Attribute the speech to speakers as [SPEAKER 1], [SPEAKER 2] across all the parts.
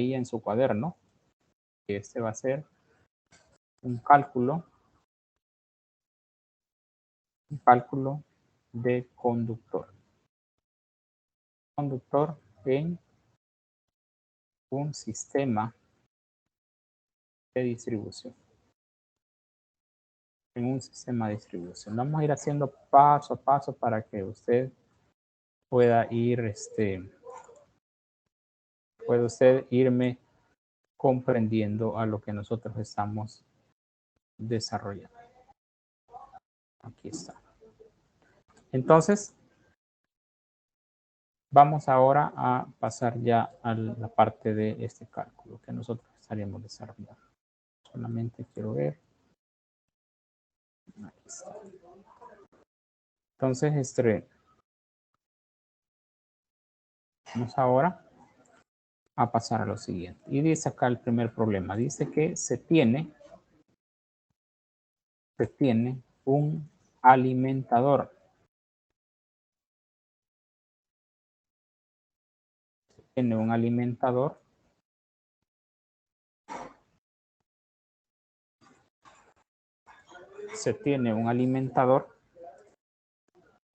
[SPEAKER 1] ahí en su cuaderno. Este va a ser un cálculo de conductor. Conductor en un sistema de distribución. En un sistema de distribución. Vamos a ir haciendo paso a paso para que usted pueda ir, puede usted irme comprendiendo a lo que nosotros estamos desarrollando. Aquí está. Entonces, vamos ahora a pasar ya a la parte de este cálculo que nosotros estaríamos desarrollando. Solamente quiero ver. Aquí está. Entonces, vamos ahora a pasar a lo siguiente. Y dice acá el primer problema. Dice que se tiene un alimentador. Tiene un alimentador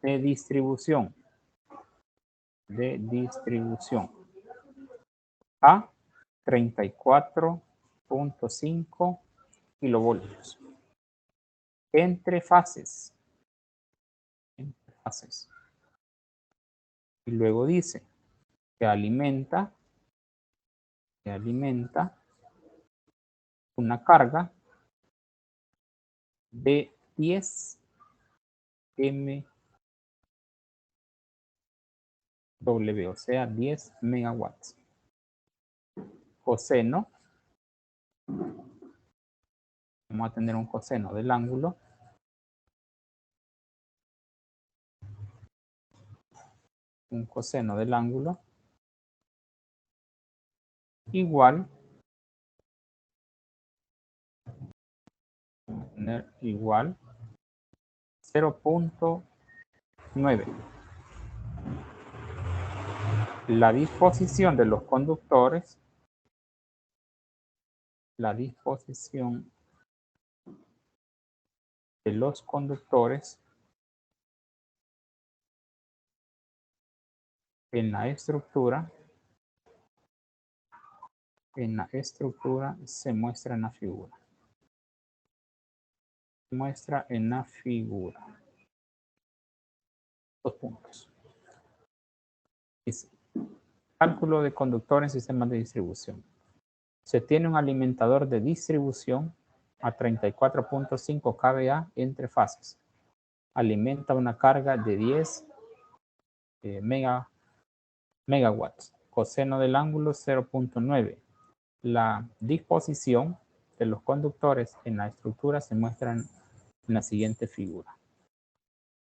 [SPEAKER 1] de distribución a 34.5 kilovoltios entre fases. Y luego dice que alimenta una carga de 10 MW, o sea, 10 megawatts. Coseno, vamos a tener un coseno del ángulo igual 0.9. La disposición de los conductores, en la estructura se muestra en la figura. Dos puntos. Dice, cálculo de conductor en sistemas de distribución. Se tiene un alimentador de distribución a 34.5 kVA entre fases. Alimenta una carga de 10 megawatts. Coseno del ángulo 0.9. La disposición de los conductores en la estructura se muestra en la siguiente figura.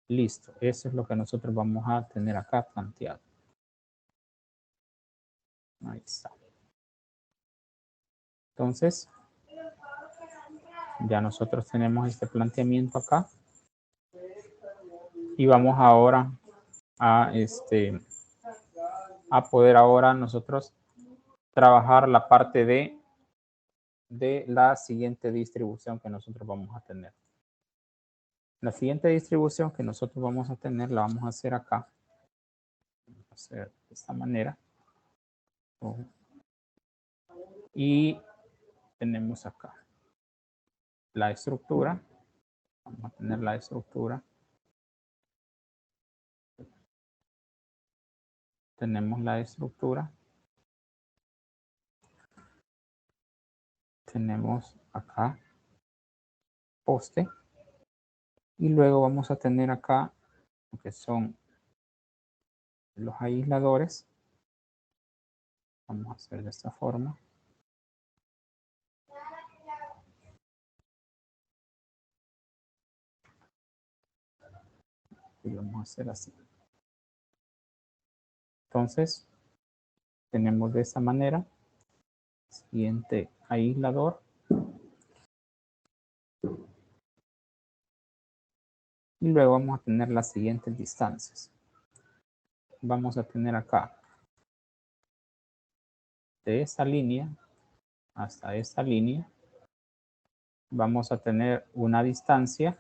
[SPEAKER 1] Listo, eso es lo que nosotros vamos a tener acá planteado. Ahí está. Entonces, ya nosotros tenemos este planteamiento acá. Y vamos ahora a poder ahora nosotros trabajar la parte de la siguiente distribución que nosotros vamos a tener. La siguiente distribución que nosotros vamos a tener la vamos a hacer acá. Vamos a hacer de esta manera. Y tenemos acá la estructura. Vamos a tener la estructura. Tenemos la estructura. Tenemos acá poste. Y luego vamos a tener acá lo que son los aisladores. Vamos a hacer de esta forma. Y vamos a hacer así. Entonces, tenemos de esta manera. Siguiente aislador. Y luego vamos a tener las siguientes distancias. Vamos a tener acá de esta línea hasta esta línea, vamos a tener una distancia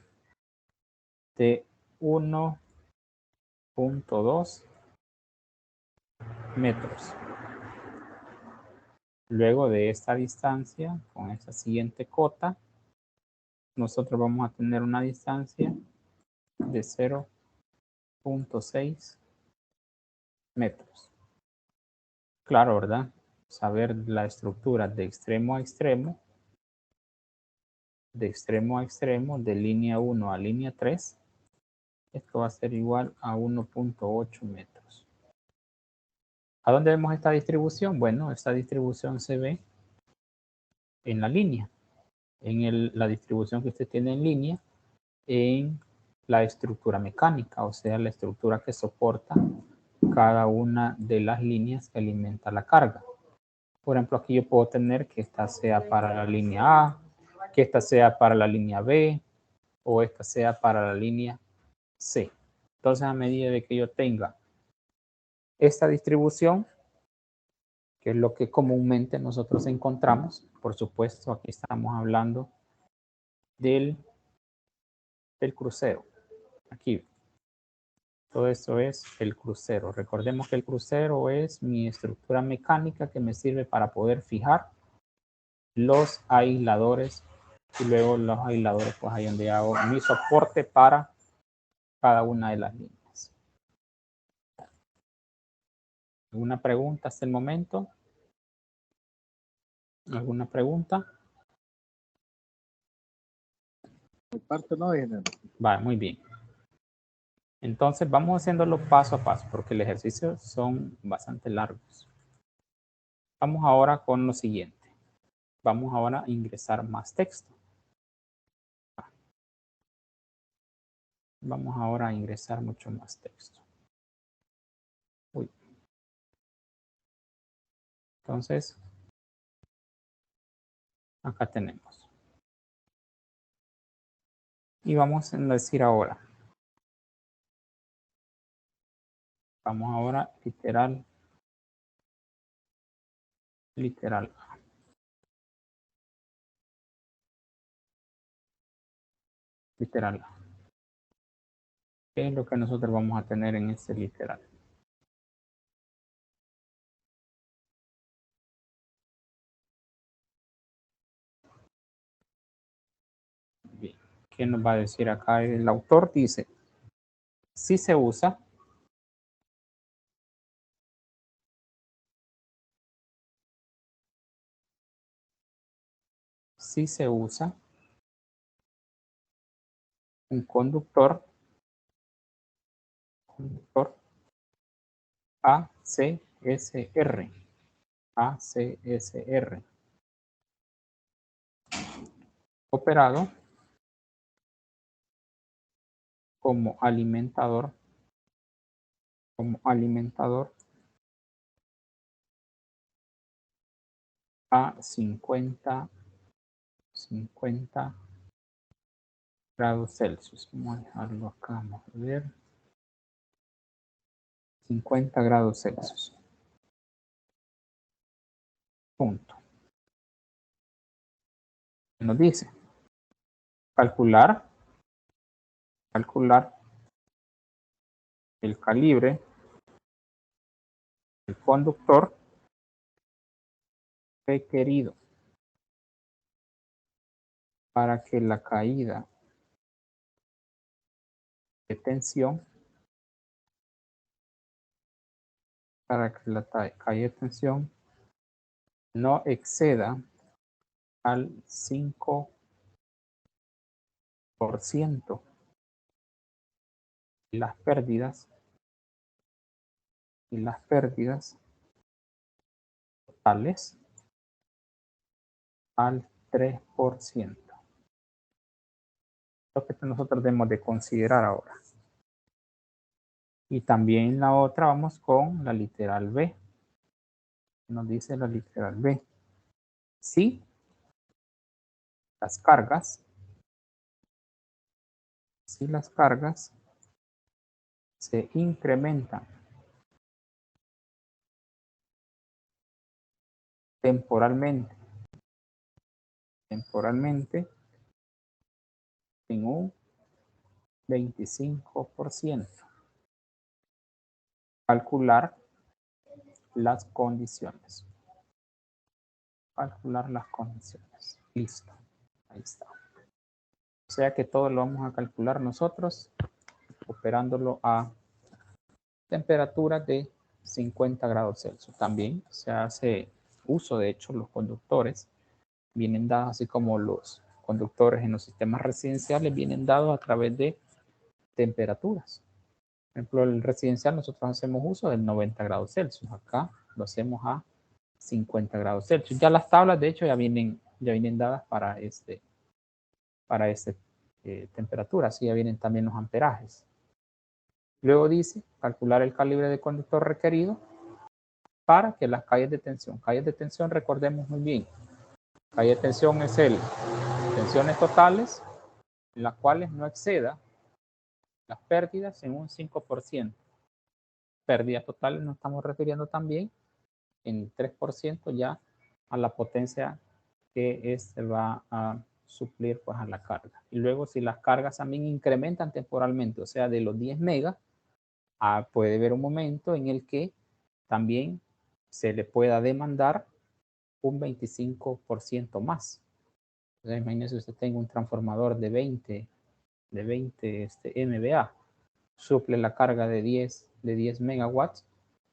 [SPEAKER 1] de 1.2 metros. Luego de esta distancia, con esta siguiente cota, nosotros vamos a tener una distancia de 0.6 metros. Claro, ¿verdad? Saber la estructura de extremo a extremo, de línea 1 a línea 3, esto va a ser igual a 1.8 metros. ¿A dónde vemos esta distribución? Bueno, esta distribución se ve en la línea, en la distribución que usted tiene en línea, en la estructura mecánica, o sea, la estructura que soporta cada una de las líneas que alimenta la carga. Por ejemplo, aquí yo puedo tener que esta sea para la línea A, que esta sea para la línea B, o esta sea para la línea C. Entonces, a medida de que yo tenga esta distribución, que es lo que comúnmente nosotros encontramos, por supuesto, aquí estamos hablando del crucero. Aquí, todo esto es el crucero. Recordemos que el crucero es mi estructura mecánica que me sirve para poder fijar los aisladores y luego los aisladores, pues ahí donde hago mi soporte para cada una de las líneas. ¿Alguna pregunta hasta el momento? ¿Alguna pregunta?
[SPEAKER 2] Mi parte no, ingeniero.
[SPEAKER 1] Vale, muy bien. Entonces vamos haciéndolo paso a paso porque el ejercicio son bastante largos. Vamos ahora con lo siguiente. Vamos ahora a ingresar más texto. Vamos ahora a ingresar mucho más texto. Uy. Entonces, acá tenemos. Y vamos a decir ahora. Vamos ahora literal. Literal A. Literal A. ¿Qué es lo que nosotros vamos a tener en este literal? Bien. ¿Qué nos va a decir acá? El autor dice, si se usa un conductor ACSR operado como alimentador a 50 grados Celsius. Vamos a dejarlo acá, vamos a ver. 50 grados Celsius. Punto. Nos dice calcular el calibre del conductor requerido para que la caída de tensión no exceda al 5% y las pérdidas totales al 3%. Lo que nosotros debemos de considerar ahora. Y también la otra vamos con la literal B. Nos dice la literal B. Si las cargas se incrementan temporalmente en un 25%. Calcular las condiciones. Listo. Ahí está. O sea que todo lo vamos a calcular nosotros operándolo a temperaturas de 50 grados Celsius. También se hace uso, de hecho, los conductores vienen dados, así como los conductores en los sistemas residenciales vienen dados a través de temperaturas. Por ejemplo, el residencial nosotros hacemos uso del 90 grados Celsius. Acá lo hacemos a 50 grados Celsius. Ya las tablas, de hecho, ya vienen dadas para temperatura. Así ya vienen también los amperajes. Luego dice, calcular el calibre de conductor requerido para que las calles de tensión, recordemos muy bien, calle de tensión es tensiones totales, en las cuales no exceda las pérdidas en un 5%. Pérdidas totales nos estamos refiriendo también en 3% ya a la potencia que se va a suplir pues a la carga. Y luego si las cargas también incrementan temporalmente, o sea, de los 10 megas, puede haber un momento en el que también se le pueda demandar un 25% más. Entonces, imagínese usted tenga un transformador de 20 MVA, suple la carga de 10 megawatts,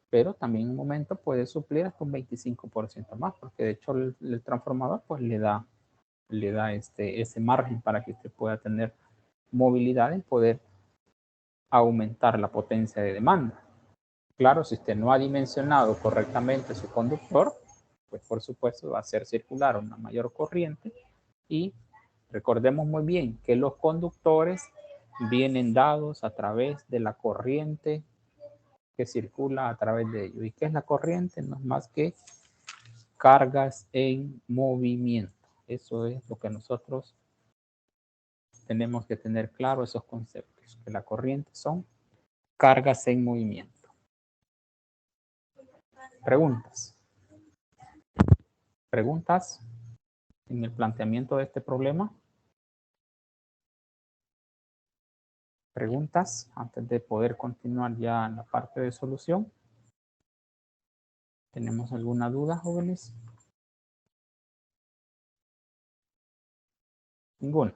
[SPEAKER 1] pero también en un momento puede suplir hasta un 25% más, porque de hecho el transformador pues le da ese margen para que usted pueda tener movilidad en poder aumentar la potencia de demanda. Claro, si usted no ha dimensionado correctamente su conductor, pues por supuesto va a hacer circular una mayor corriente y recordemos muy bien que los conductores vienen dados a través de la corriente que circula a través de ellos. ¿Y qué es la corriente? No es más que cargas en movimiento. Eso es lo que nosotros tenemos que tener claro, esos conceptos, que la corriente son cargas en movimiento. Preguntas. ¿Preguntas en el planteamiento de este problema? ¿Preguntas antes de poder continuar ya en la parte de solución? ¿Tenemos alguna duda, jóvenes? Ninguna.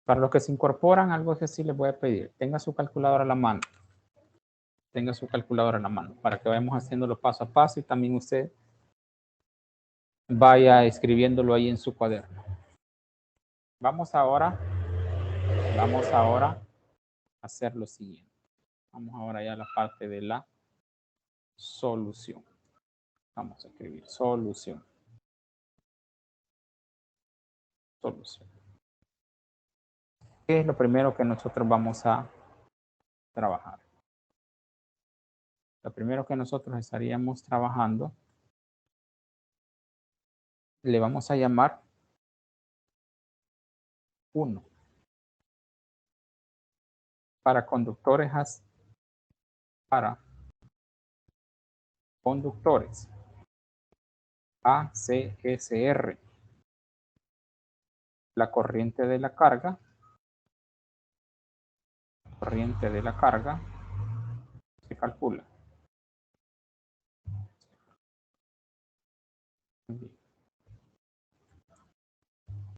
[SPEAKER 1] Para los que se incorporan, algo que sí les voy a pedir. Tenga su calculadora a la mano. Tenga su calculadora en la mano para que vayamos haciéndolo paso a paso y también usted vaya escribiéndolo ahí en su cuaderno. Vamos ahora a hacer lo siguiente. Vamos ahora ya a la parte de la solución. Vamos a escribir solución. Solución. ¿Qué es lo primero que nosotros vamos a trabajar? Lo primero que nosotros estaríamos trabajando, le vamos a llamar 1. Para conductores ACSR. La corriente de la carga se calcula.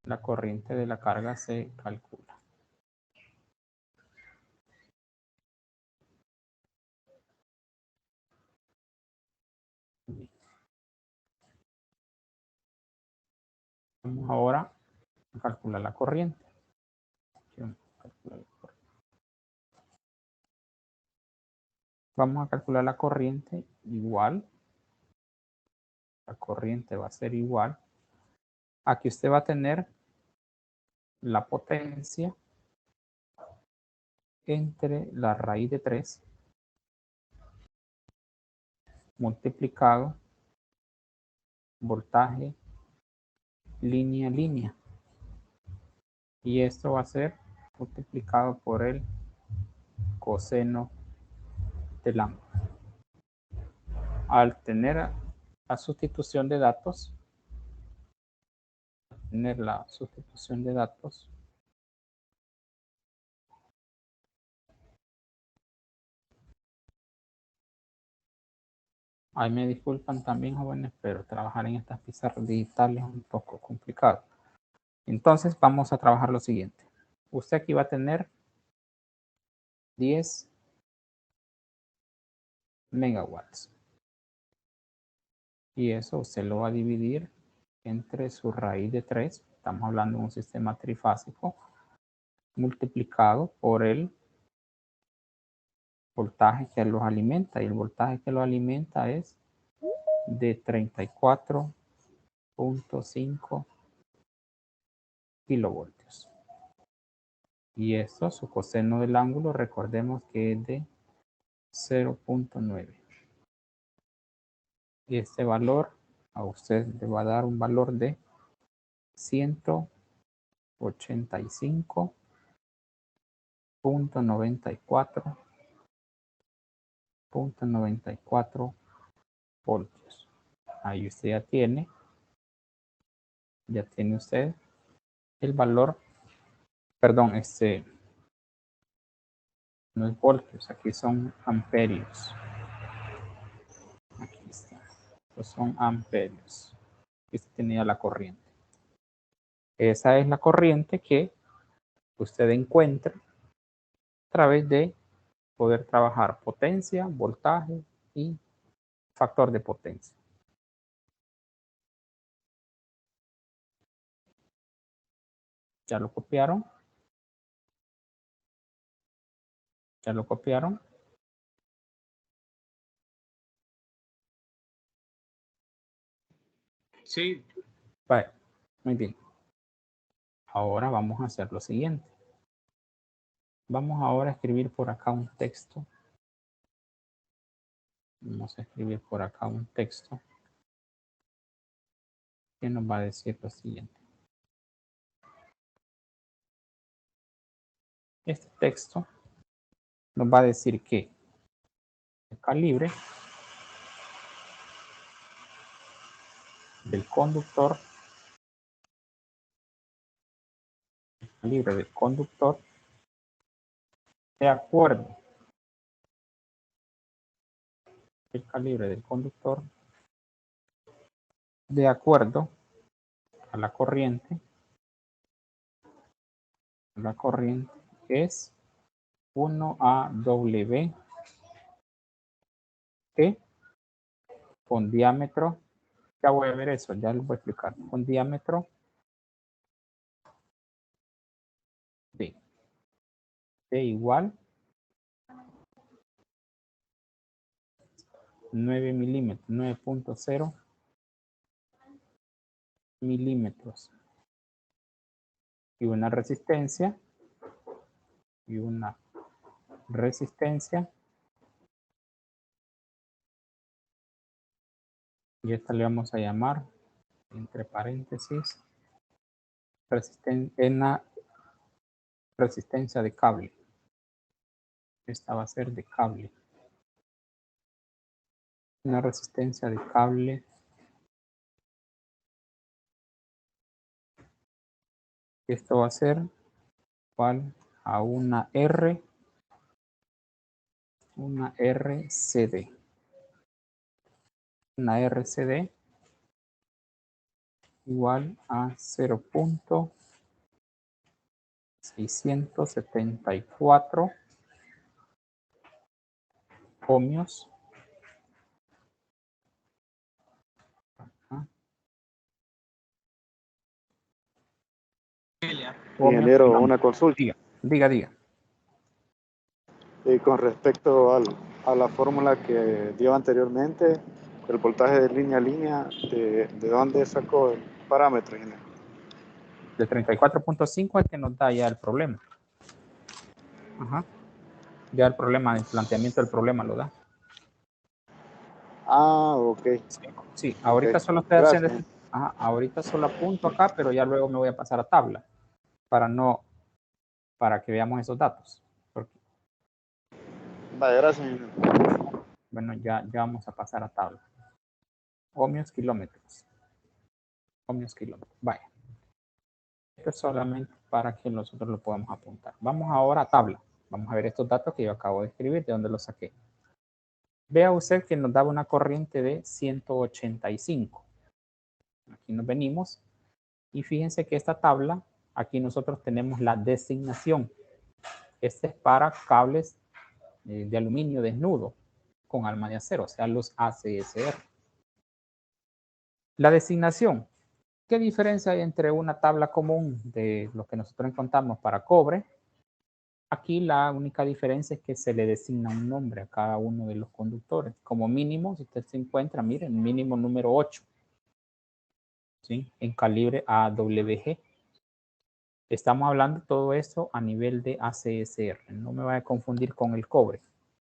[SPEAKER 1] La corriente de la carga se calcula. Vamos ahora a calcular la corriente. Vamos a calcular la corriente igual. La corriente va a ser igual a que usted va a tener la potencia entre la raíz de 3 multiplicado voltaje línea a línea. Y esto va a ser multiplicado por el coseno del ángulo. Al tener la sustitución de datos, tener la sustitución de datos. Ay, me disculpan también, jóvenes, pero trabajar en estas pizarras digitales es un poco complicado. Entonces, vamos a trabajar lo siguiente. Usted aquí va a tener 10 megawatts. Y eso usted lo va a dividir entre su raíz de 3. Estamos hablando de un sistema trifásico multiplicado por el voltaje que los alimenta. Y el voltaje que los alimenta es de 34.5 kilovoltios. Y esto, su coseno del ángulo, recordemos que es de 0.9. Y este valor a usted le va a dar un valor de 185.94 voltios. Ahí usted ya tiene usted el valor, perdón, no es voltios, aquí son amperios. Aquí está, estos son amperios. Este tenía la corriente. Esa es la corriente que usted encuentra a través de poder trabajar potencia, voltaje y factor de potencia. ¿Ya lo copiaron? ¿Ya lo copiaron?
[SPEAKER 3] Sí.
[SPEAKER 1] Vale, muy bien. Ahora vamos a hacer lo siguiente. Vamos ahora a escribir por acá un texto. Vamos a escribir por acá un texto que nos va a decir lo siguiente. Este texto nos va a decir que el calibre del conductor, de acuerdo, el calibre del conductor de acuerdo a la corriente es 1AW T con diámetro, ya voy a ver eso, ya les voy a explicar, con diámetro D igual 9 milímetros, 9.0 milímetros y una resistencia y esta le vamos a llamar entre paréntesis resistencia de cable. Esta va a ser de cable, una resistencia de cable esto va a ser igual a una RCD. Una RCD igual a 0.674 ohmios.
[SPEAKER 2] Ingeniero, una consulta.
[SPEAKER 1] Diga.
[SPEAKER 2] Con respecto a la fórmula que dio anteriormente, el voltaje de línea a línea, ¿de dónde sacó el parámetro, ingeniero?
[SPEAKER 1] De 34.5 es que nos da ya el problema. Ajá. Ya el problema, el planteamiento del problema lo da.
[SPEAKER 2] Ah, ok.
[SPEAKER 1] Sí, ahorita
[SPEAKER 2] Okay.
[SPEAKER 1] solo estoy haciendo, ahorita solo apunto acá, pero ya luego me voy a pasar a tabla para que veamos esos datos.
[SPEAKER 2] Vale, gracias, ingeniero.
[SPEAKER 1] Bueno, ya vamos a pasar a tabla. Ohmios kilómetros. Ohmios kilómetros. Vaya. Esto es solamente para que nosotros lo podamos apuntar. Vamos ahora a tabla. Vamos a ver estos datos que yo acabo de escribir, de dónde los saqué. Vea usted que nos daba una corriente de 185. Aquí nos venimos y fíjense que esta tabla, aquí nosotros tenemos la designación. Este es para cables de aluminio desnudo con alma de acero, o sea, los ACSR. La designación. ¿Qué diferencia hay entre una tabla común de lo que nosotros encontramos para cobre? Aquí la única diferencia es que se le designa un nombre a cada uno de los conductores. Como mínimo, si usted se encuentra, miren, mínimo número 8, ¿sí? En calibre AWG. Estamos hablando de todo esto a nivel de ACSR. No me vaya a confundir con el cobre.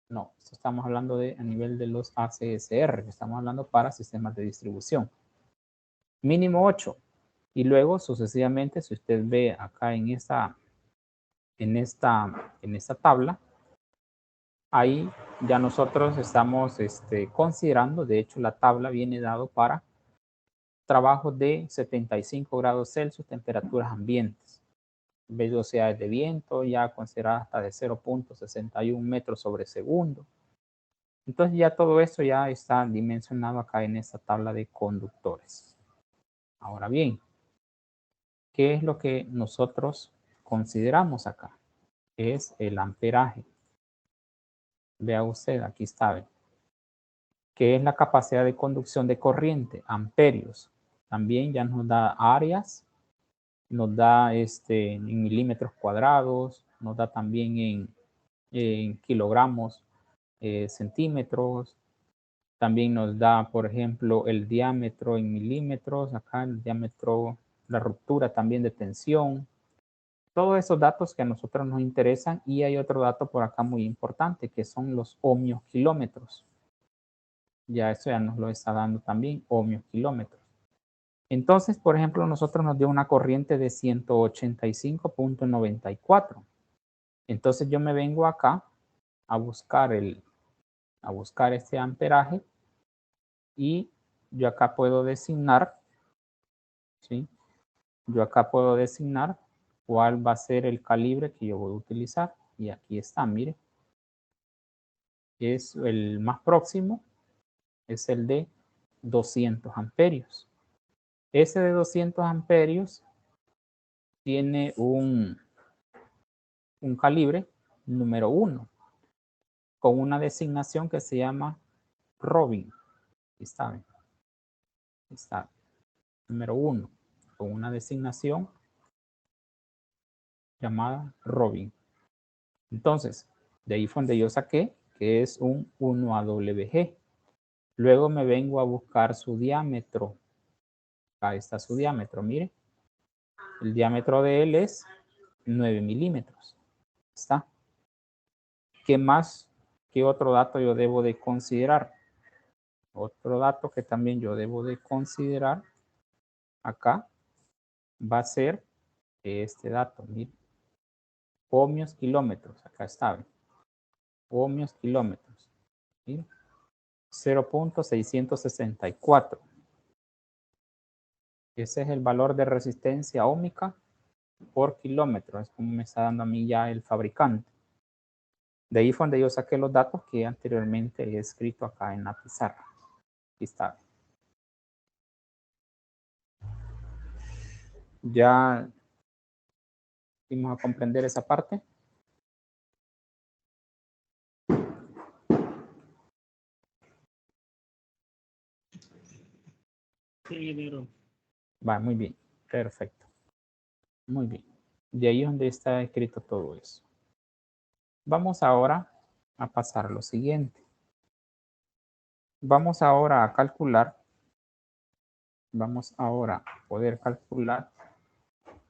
[SPEAKER 1] No, estamos hablando a nivel de los ACSR. Estamos hablando para sistemas de distribución. Mínimo 8. Y luego, sucesivamente, si usted ve acá en esta tabla, ahí ya nosotros estamos considerando, de hecho, la tabla viene dado para trabajos de 75 grados Celsius, temperaturas ambientes. Velocidades de viento ya consideradas hasta de 0.61 metros sobre segundo. Entonces ya todo esto ya está dimensionado acá en esta tabla de conductores. Ahora bien, ¿qué es lo que nosotros consideramos acá? Es el amperaje. Vea usted, aquí está. ¿Qué es la capacidad de conducción de corriente? Amperios. También ya nos da áreas, nos da en milímetros cuadrados, nos da también en kilogramos, centímetros. También nos da, por ejemplo, el diámetro en milímetros, acá el diámetro, la ruptura también de tensión. Todos esos datos que a nosotros nos interesan, y hay otro dato por acá muy importante, que son los ohmios kilómetros. Ya eso ya nos lo está dando también, ohmios kilómetros. Entonces, por ejemplo, nosotros nos dio una corriente de 185.94. Entonces yo me vengo acá a buscar este amperaje y yo acá puedo designar, ¿sí? Yo acá puedo designar cuál va a ser el calibre que yo voy a utilizar. Y aquí está, mire. Es el más próximo, es el de 200 amperios. Ese de 200 amperios tiene un calibre número 1 con una designación que se llama Robin. Está número 1 con una designación llamada Robin. Entonces, de ahí fue donde yo saqué que es un 1AWG. Luego me vengo a buscar su diámetro. Acá está su diámetro, mire. El diámetro de él es 9 milímetros. Está. ¿Qué más? ¿Qué otro dato yo debo de considerar? Otro dato que también yo debo de considerar acá va a ser este dato, mire. Ohmios kilómetros, acá está. Ohmios kilómetros. ¿Sí? 0.664. Ese es el valor de resistencia óhmica por kilómetro. Es como me está dando a mí ya el fabricante. De ahí fue donde yo saqué los datos que anteriormente he escrito acá en la pizarra. Aquí está. Ya vamos a comprender esa parte. Va, muy bien. Perfecto. Muy bien. De ahí es donde está escrito todo eso. Vamos ahora a pasar a lo siguiente. Vamos ahora a calcular. Vamos ahora a poder calcular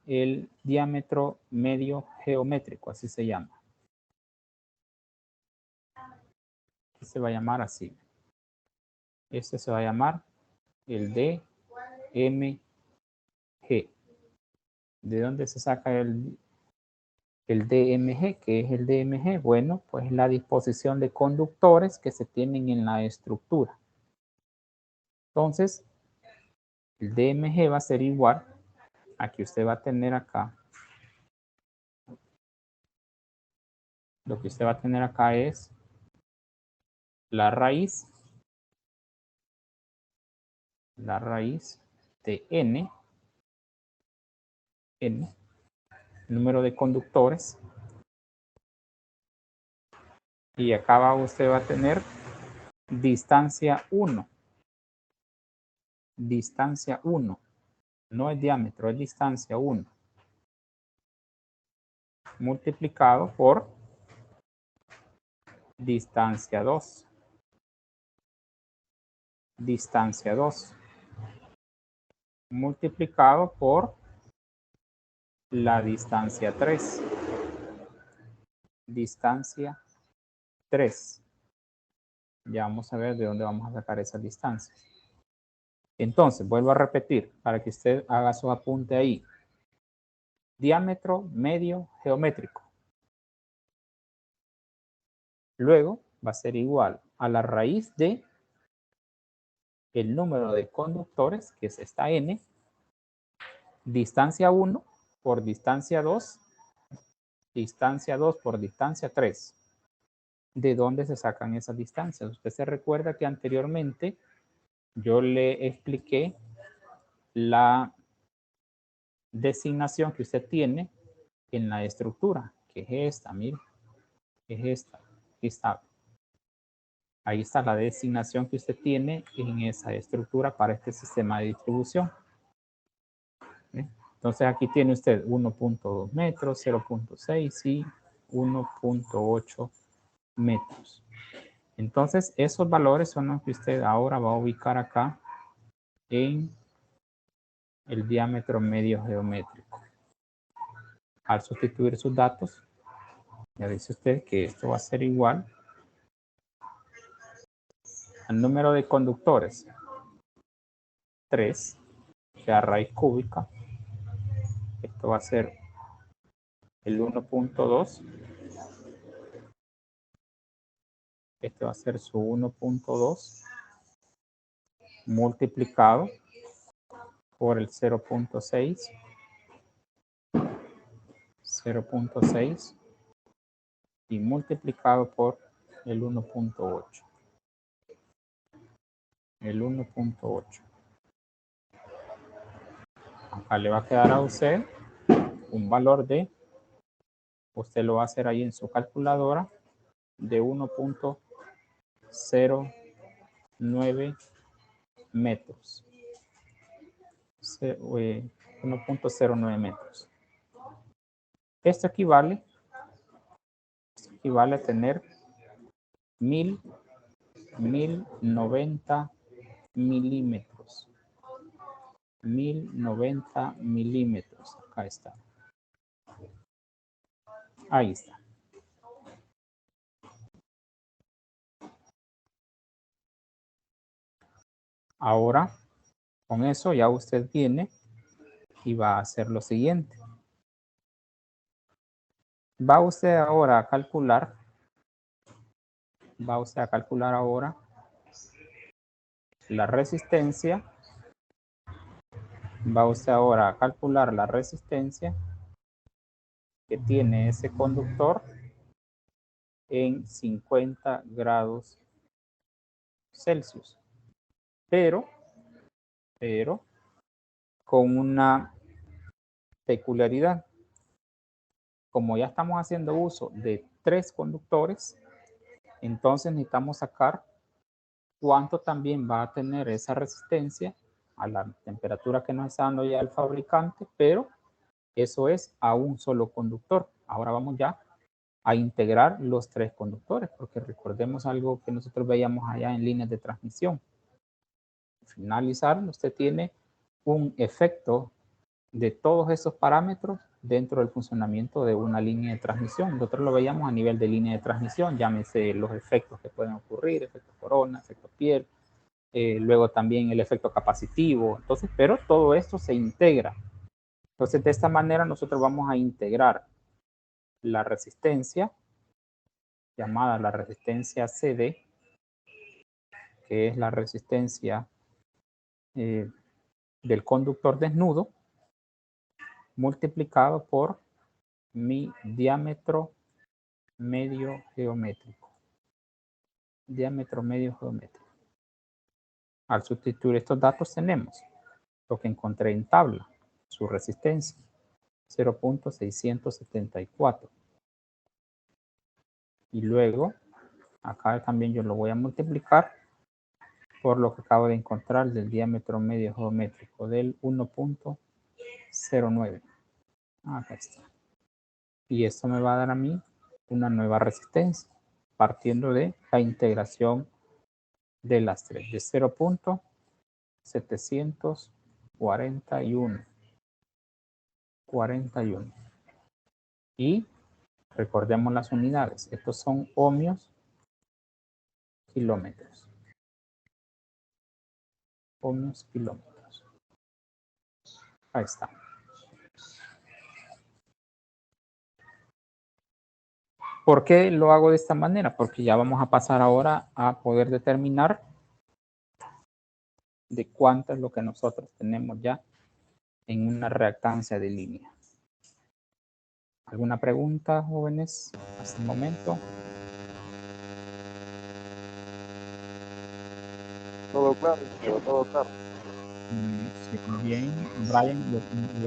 [SPEAKER 1] el diámetro medio geométrico, así se llama. Se va a llamar así. Este se va a llamar el DMG. ¿De dónde se saca el DMG? ¿Qué es el DMG? Bueno, pues la disposición de conductores que se tienen en la estructura. Entonces, el DMG va a ser igual a que usted va a tener acá. Lo que usted va a tener acá es la raíz de n, número de conductores, y acá abajo usted va a tener distancia 1. Distancia 1. No es diámetro, es distancia 1. Multiplicado por distancia 2. Distancia 2. Multiplicado por la distancia 3. Distancia 3. Ya vamos a ver de dónde vamos a sacar esas distancias. Entonces, vuelvo a repetir para que usted haga su apunte ahí. Diámetro medio geométrico. Luego va a ser igual a la raíz de el número de conductores, que es esta n, distancia 1 por distancia 2, distancia 2 por distancia 3. ¿De dónde se sacan esas distancias? Usted se recuerda que anteriormente yo le expliqué la designación que usted tiene en la estructura, que es esta, mire, es esta, aquí está. Ahí está la designación que usted tiene en esa estructura para este sistema de distribución. Entonces aquí tiene usted 1.2 metros, 0.6 y 1.8 metros. Entonces esos valores son los que usted ahora va a ubicar acá en el diámetro medio geométrico. Al sustituir sus datos, ya dice usted que esto va a ser igual al número de conductores, 3, o sea, raíz cúbica. Esto va a ser el 1.2. Este va a ser su 1.2 multiplicado por el 0.6. 0.6 y multiplicado por el 1.8. El 1.8. Acá le va a quedar a usted un valor de, usted lo va a hacer ahí en su calculadora, de 1.09 metros. 1.09 metros. Esto equivale a tener 1090 milímetros. 1090 milímetros. Acá está. Ahí está. Ahora, con eso ya usted viene y va a hacer lo siguiente. Va usted ahora a calcular. Va usted a calcular ahora la resistencia. Va usted ahora a calcular la resistencia que tiene ese conductor en 50 grados Celsius. Pero con una peculiaridad. Como ya estamos haciendo uso de 3 conductores, entonces necesitamos sacar cuánto también va a tener esa resistencia a la temperatura que nos está dando ya el fabricante, pero eso es a un solo conductor. Ahora vamos ya a integrar los 3 conductores, porque recordemos algo que nosotros veíamos allá en líneas de transmisión. Al finalizar, usted tiene un efecto de todos esos parámetros dentro del funcionamiento de una línea de transmisión. Nosotros lo veíamos a nivel de línea de transmisión, llámese los efectos que pueden ocurrir, efecto corona, efecto piel, luego también el efecto capacitivo. Entonces, pero todo esto se integra. Entonces, de esta manera nosotros vamos a integrar la resistencia, llamada la resistencia CD, que es la resistencia del conductor desnudo multiplicado por mi diámetro medio geométrico. Diámetro medio geométrico. Al sustituir estos datos tenemos lo que encontré en tabla, su resistencia, 0.674. Y luego, acá también yo lo voy a multiplicar por lo que acabo de encontrar del diámetro medio geométrico del 1.09. Acá está. Y esto me va a dar a mí una nueva resistencia, partiendo de la integración de las tres, de 0.741. 41. Y recordemos las unidades. Estos son ohmios, kilómetros. Ohmios, kilómetros. Ahí está. ¿Por qué lo hago de esta manera? Porque ya vamos a pasar ahora a poder determinar de cuánto es lo que nosotros tenemos ya en una reactancia de línea. ¿Alguna pregunta, jóvenes, hasta el momento?
[SPEAKER 2] Todo claro, todo claro.
[SPEAKER 1] Sí, bien. Brian, yo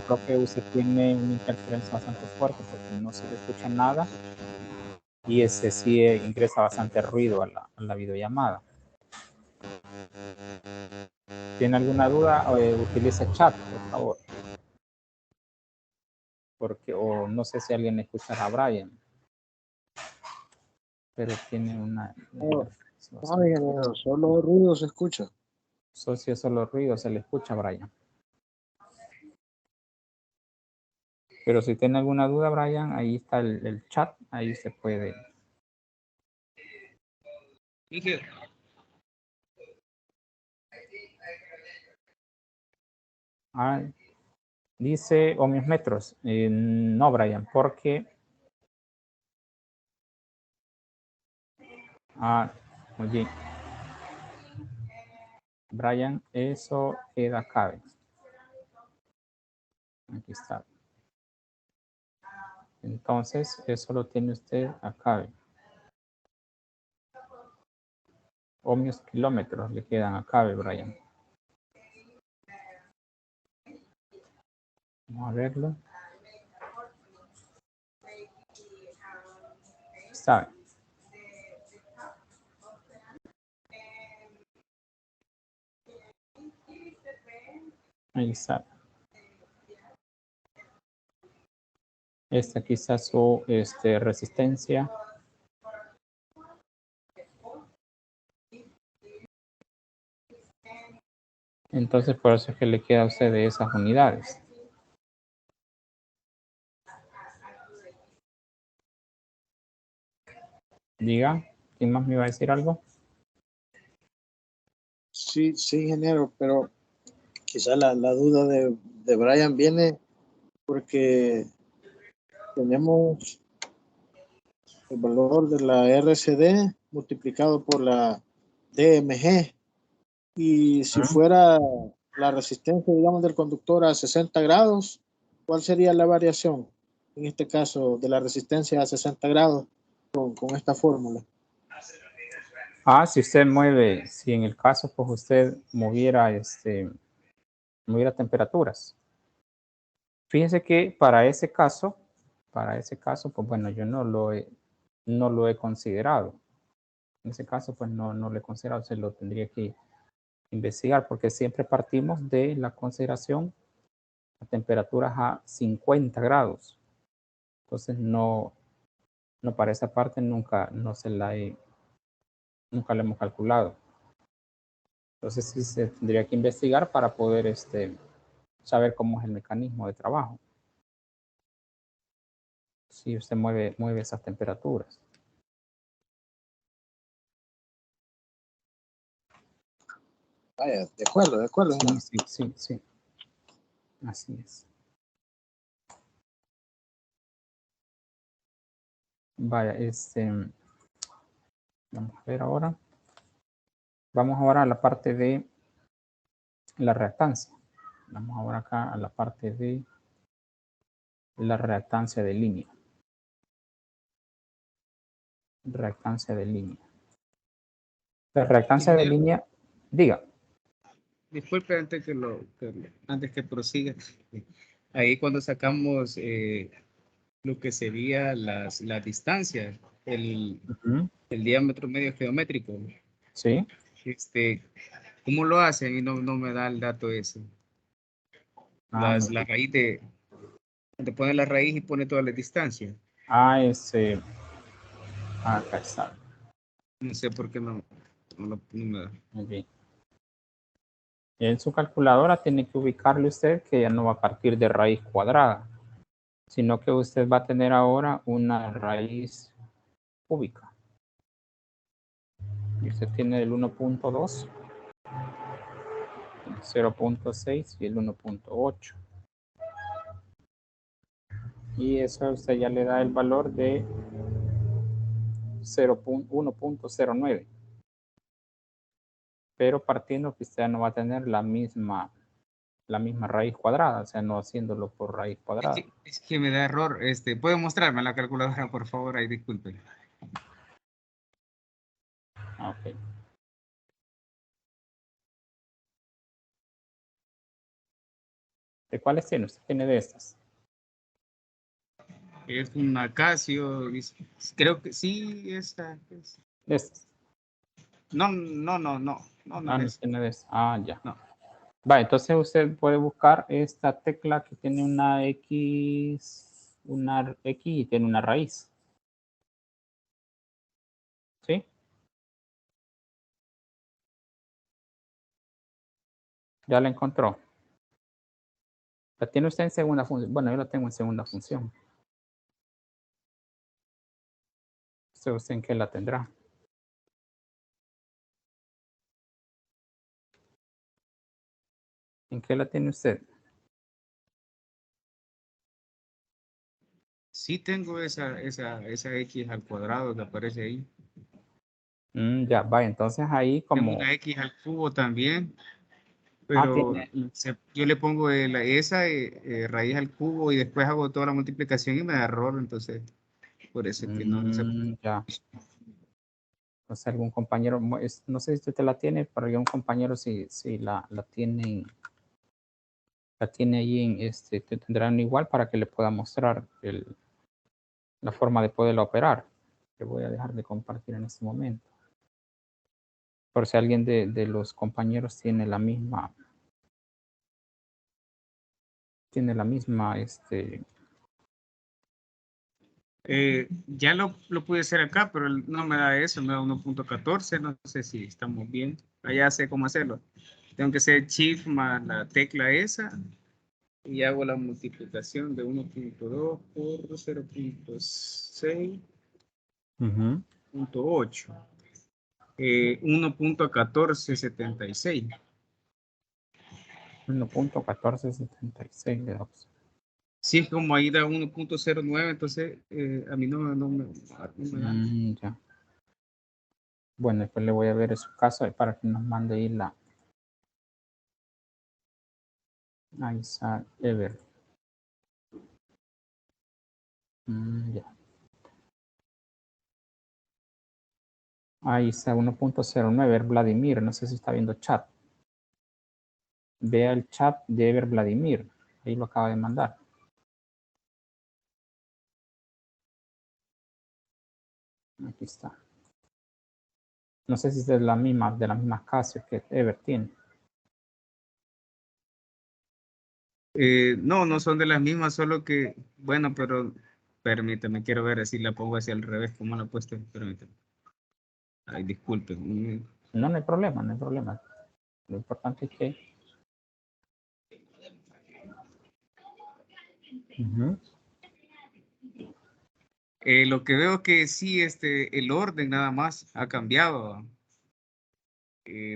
[SPEAKER 1] creo que usted tiene una interferencia bastante fuerte porque no se le escucha nada y ese sí ingresa bastante ruido a la videollamada. ¿Tiene alguna duda? Utilice chat, por favor. Porque, o no sé si alguien escuchará a Brian, pero tiene una interferencia bastante.
[SPEAKER 3] No, solo ruido se escucha.
[SPEAKER 1] Si es solo ruido, se le escucha a Brian. Pero si tiene alguna duda, Brian, ahí está el chat, ahí se puede. Ah, dice ohmios metros. No, Brian, porque. Oye. Brian, eso queda acá. Aquí está. Entonces, eso lo tiene usted acá. Ohmios kilómetros le quedan acá, Brian. Vamos a verlo. Está. Ahí está. Esta quizás su resistencia. Entonces, por eso es que le queda a usted de esas unidades. Diga, ¿quién más me iba a decir algo?
[SPEAKER 3] Sí, ingeniero, pero quizá la duda de Brian viene porque tenemos el valor de la RCD multiplicado por la DMG y si fuera la resistencia, digamos, del conductor a 60 grados, ¿cuál sería la variación en este caso de la resistencia a 60 grados con esta fórmula?
[SPEAKER 1] Si usted mueve, si en el caso pues usted moviera temperaturas. Fíjense que para ese caso, pues bueno, yo no lo he considerado. En ese caso, pues no lo he considerado, se lo tendría que investigar, porque siempre partimos de la consideración a temperaturas a 50 grados. Entonces, no para esa parte nunca la hemos calculado. Entonces, sí se tendría que investigar para poder saber cómo es el mecanismo de trabajo. Si usted mueve esas temperaturas.
[SPEAKER 3] Vaya, de acuerdo.
[SPEAKER 1] Sí. Así es. Vaya, vamos a ver ahora. Vamos ahora a la parte de la reactancia. Vamos ahora acá a la parte de la reactancia de línea. Reactancia de línea. La reactancia de línea, diga.
[SPEAKER 4] Disculpe antes que prosiga. Ahí cuando sacamos lo que sería las distancias, el diámetro medio geométrico.
[SPEAKER 1] Sí.
[SPEAKER 4] ¿Cómo lo hacen? Y no me da el dato ese. La raíz te pone la raíz y pone todas las distancias.
[SPEAKER 1] Acá está.
[SPEAKER 4] No sé por qué no me da.
[SPEAKER 1] Okay. En su calculadora tiene que ubicarle usted que ya no va a partir de raíz cuadrada, sino que usted va a tener ahora una raíz cúbica. Y usted tiene el 1.2, el 0.6 y el 1.8. Y eso usted ya le da el valor de 1.09. Pero partiendo que usted no va a tener la misma raíz cuadrada, o sea, no haciéndolo por raíz cuadrada.
[SPEAKER 4] Es que me da error. ¿Puede mostrarme la calculadora, por favor? Ahí disculpen.
[SPEAKER 1] Ok. ¿De cuáles tiene? ¿Usted tiene de estas?
[SPEAKER 4] Es una Casio. Creo que sí, esta es.
[SPEAKER 1] ¿De estas?
[SPEAKER 4] No es.
[SPEAKER 1] Tiene de estas. Ah, ya.
[SPEAKER 4] No.
[SPEAKER 1] Va, entonces usted puede buscar esta tecla que tiene una X y tiene una raíz. ¿Sí? Ya la encontró. La tiene usted en segunda función. Bueno, yo la tengo en segunda función. ¿Usted en qué la tendrá? ¿En qué la tiene usted?
[SPEAKER 4] Sí tengo esa X al cuadrado que aparece ahí.
[SPEAKER 1] Ya, va, entonces ahí como...
[SPEAKER 4] Tengo una X al cubo también, pero yo le pongo esa raíz al cubo y después hago toda la multiplicación y me da error, entonces por eso es que no se...
[SPEAKER 1] Ya. No sé, algún compañero, no sé si usted la tiene, pero algún compañero si la tiene ahí tendrán igual para que le pueda mostrar la forma de poderlo operar. Que voy a dejar de compartir en este momento. Por si alguien de los compañeros tiene la misma,
[SPEAKER 4] ya lo pude hacer acá, pero no me da eso, me da 1.14, no sé si estamos bien. Allá sé cómo hacerlo. Tengo que hacer shift más la tecla esa y hago la multiplicación de 1.2 por 0.6.8. 1.1476.
[SPEAKER 1] 1.1476 de 2.
[SPEAKER 4] Si es como ahí da 1.09, entonces a mí no me da.
[SPEAKER 1] Ya. Bueno, después le voy a ver su caso para que nos mande ahí Isaac Ever. Ya. Ahí está 1.09, Vladimir. No sé si está viendo chat. Vea el chat de Ever Vladimir. Ahí lo acaba de mandar. Aquí está. No sé si es de las mismas Casio que Ever tiene.
[SPEAKER 4] No son de las mismas, solo que, bueno, pero permítame, quiero ver si la pongo hacia el revés, como la he puesto, permítame. Ay, disculpen.
[SPEAKER 1] No hay problema, no hay problema. Lo importante es que...
[SPEAKER 4] Lo que veo que sí, el orden nada más ha cambiado.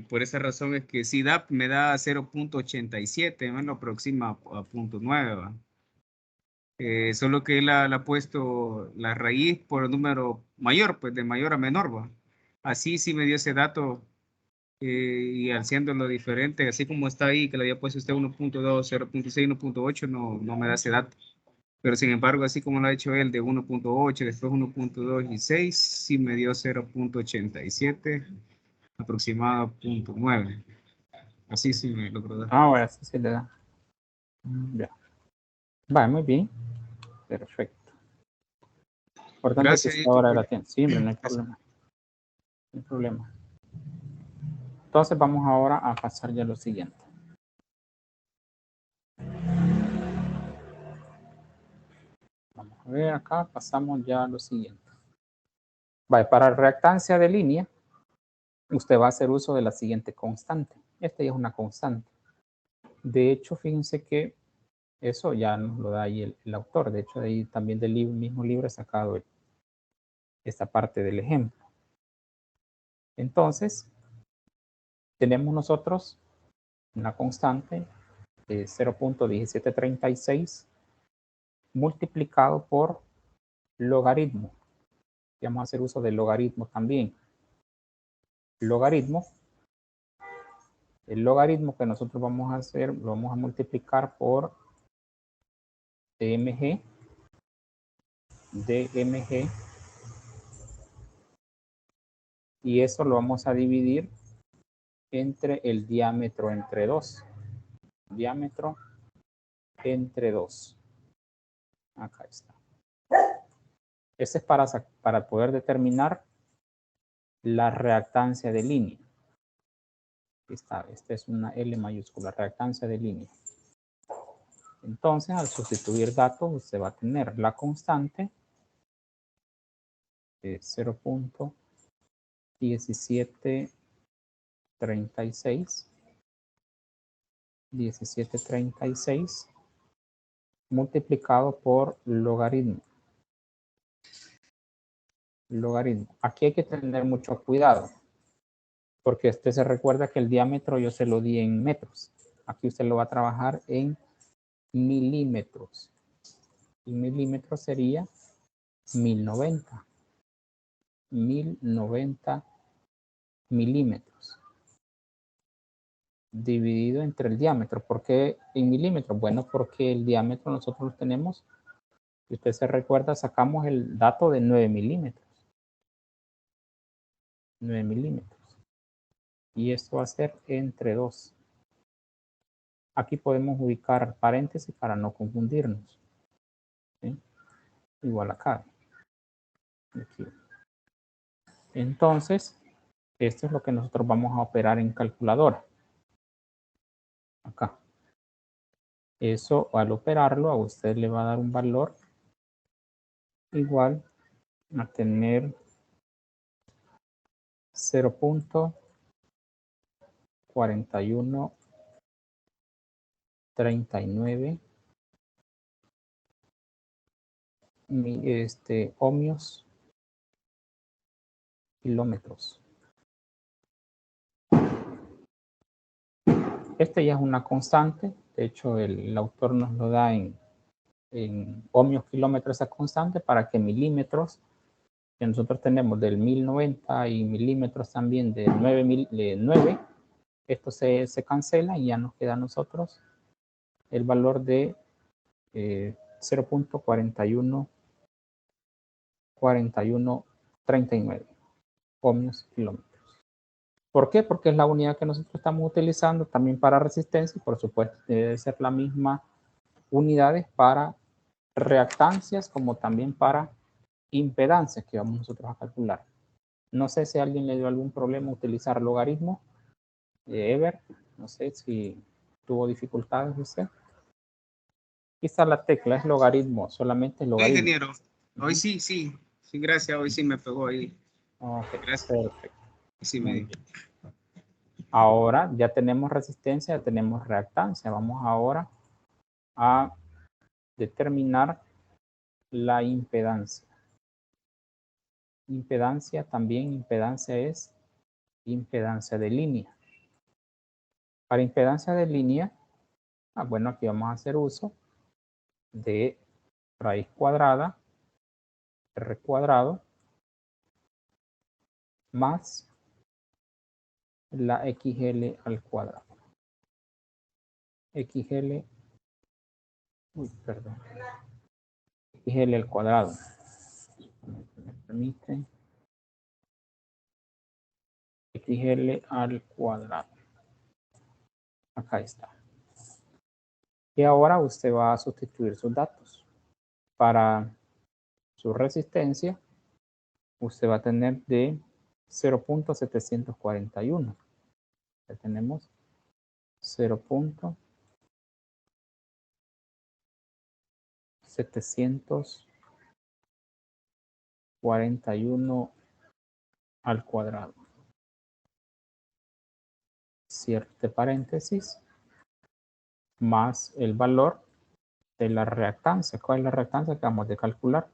[SPEAKER 4] Por esa razón es que CDAP me da 0.87, me lo aproxima a 0.9. Solo que él ha puesto la raíz por el número mayor, pues de mayor a menor, ¿va? Así sí me dio ese dato y haciéndolo diferente, así como está ahí, que le había puesto usted 1.2, 0.6, 1.8, no me da ese dato. Pero sin embargo, así como lo ha hecho él de 1.8, después 1.2 y 6, sí me dio 0.87, aproximado 0.9. Así sí me logró dar.
[SPEAKER 1] Ah, bueno, así se le da. Ya. Va, muy bien. Perfecto. Importante
[SPEAKER 4] Gracias,
[SPEAKER 1] que usted ahora
[SPEAKER 4] Dito.
[SPEAKER 1] la tiene. Sí, hombre, no hay problema. No hay problema. Entonces vamos ahora a pasar ya a lo siguiente. Vamos a ver acá, pasamos ya a lo siguiente. Vale, para reactancia de línea, usted va a hacer uso de la siguiente constante. Esta ya es una constante. De hecho, fíjense que eso ya nos lo da ahí el autor. De hecho, de ahí también del mismo libro he sacado esta parte del ejemplo. Entonces, tenemos nosotros una constante de 0.1736 multiplicado por logaritmo. Y vamos a hacer uso del logaritmo también. Logaritmo. El logaritmo que nosotros vamos a hacer, lo vamos a multiplicar por dmg, y eso lo vamos a dividir entre el diámetro entre 2. Diámetro entre 2. Acá está. Ese es para poder determinar la reactancia de línea. Aquí está, esta es una L mayúscula, reactancia de línea. Entonces, al sustituir datos, usted va a tener la constante de 0.1736 multiplicado por logaritmo. Logaritmo. Aquí hay que tener mucho cuidado, porque usted se recuerda que el diámetro yo se lo di en metros. Aquí usted lo va a trabajar en milímetros. Y milímetros sería 1090. 1090 milímetros. Dividido entre el diámetro. ¿Por qué en milímetros? Bueno, porque el diámetro nosotros lo tenemos, si usted se recuerda, sacamos el dato de 9 milímetros. 9 milímetros. Y esto va a ser entre 2. Aquí podemos ubicar paréntesis para no confundirnos. ¿Sí? Igual acá. Aquí. Entonces, esto es lo que nosotros vamos a operar en calculadora. Acá. Eso, al operarlo, a usted le va a dar un valor igual a tener 0.4139 ohmios kilómetros. Este ya es una constante. De hecho, el autor nos lo da en ohmios kilómetros esa constante para que milímetros, que nosotros tenemos del 1090 y milímetros también de 9, esto se cancela y ya nos queda a nosotros el valor de 0.4139 ohmios kilómetros. ¿Por qué? Porque es la unidad que nosotros estamos utilizando también para resistencia y por supuesto debe ser la misma unidades para reactancias como también para impedancias que vamos nosotros a calcular. No sé si a alguien le dio algún problema utilizar logaritmo. Ever, no sé si tuvo dificultades usted. Quizá la tecla es logaritmo, solamente es
[SPEAKER 4] Sí,
[SPEAKER 1] logaritmo.
[SPEAKER 4] ingeniero. Hoy sí, sí. Sí, gracias. Hoy sí me pegó ahí.
[SPEAKER 1] Ok,
[SPEAKER 4] Gracias.
[SPEAKER 1] perfecto.
[SPEAKER 4] Sí,
[SPEAKER 1] Muy
[SPEAKER 4] me dio.
[SPEAKER 1] bien. Ahora ya tenemos resistencia, ya tenemos reactancia. Vamos ahora a determinar la impedancia. Impedancia también, impedancia es impedancia de línea. Para impedancia de línea, bueno, aquí vamos a hacer uso de raíz cuadrada, r cuadrado, más la XL al cuadrado. XL, perdón. XL al cuadrado. ¿Me permite? XL al cuadrado. Acá está. Y ahora usted va a sustituir sus datos. Para su resistencia, usted va a tener de 0.741. Ya tenemos 0.741 al cuadrado. Cierre paréntesis, más el valor de la reactancia. ¿Cuál es la reactancia que vamos a calcular?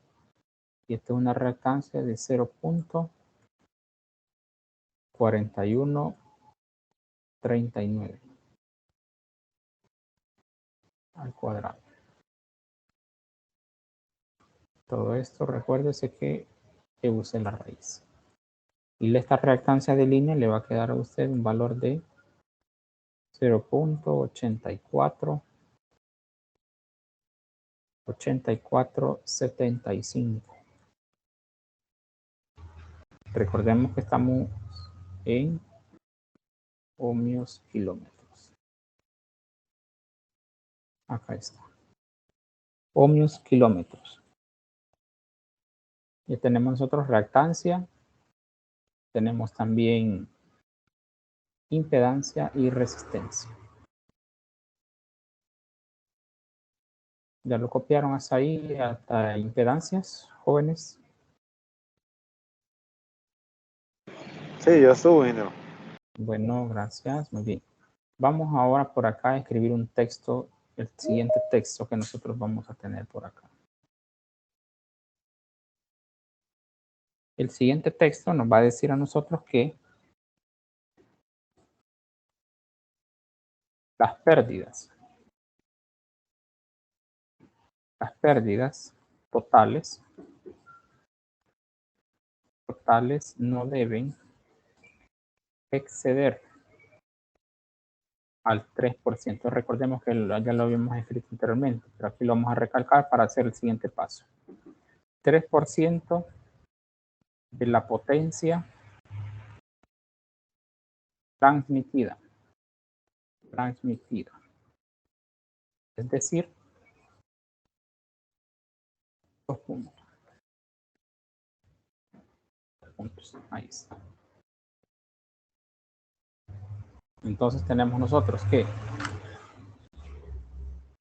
[SPEAKER 1] Y esta es una reactancia de 0.4139 al cuadrado. Todo esto, recuérdese que use la raíz. Y esta reactancia de línea le va a quedar a usted un valor de 0.8475. Recordemos que estamos en ohmios kilómetros. Acá está. Ohmios kilómetros. Y tenemos nosotros reactancia. Tenemos también impedancia y resistencia. ¿Ya lo copiaron hasta ahí, hasta impedancias, jóvenes?
[SPEAKER 2] Sí, ya estuvo, ingeniero.
[SPEAKER 1] Bueno, gracias. Muy bien. Vamos ahora por acá a escribir un texto, el siguiente texto que nosotros vamos a tener por acá. El siguiente texto nos va a decir a nosotros que las pérdidas totales no deben exceder al 3%. Recordemos que ya lo habíamos escrito anteriormente, pero aquí lo vamos a recalcar para hacer el siguiente paso. 3% de la potencia transmitida. Es decir, 2 puntos. Ahí está. Entonces tenemos nosotros que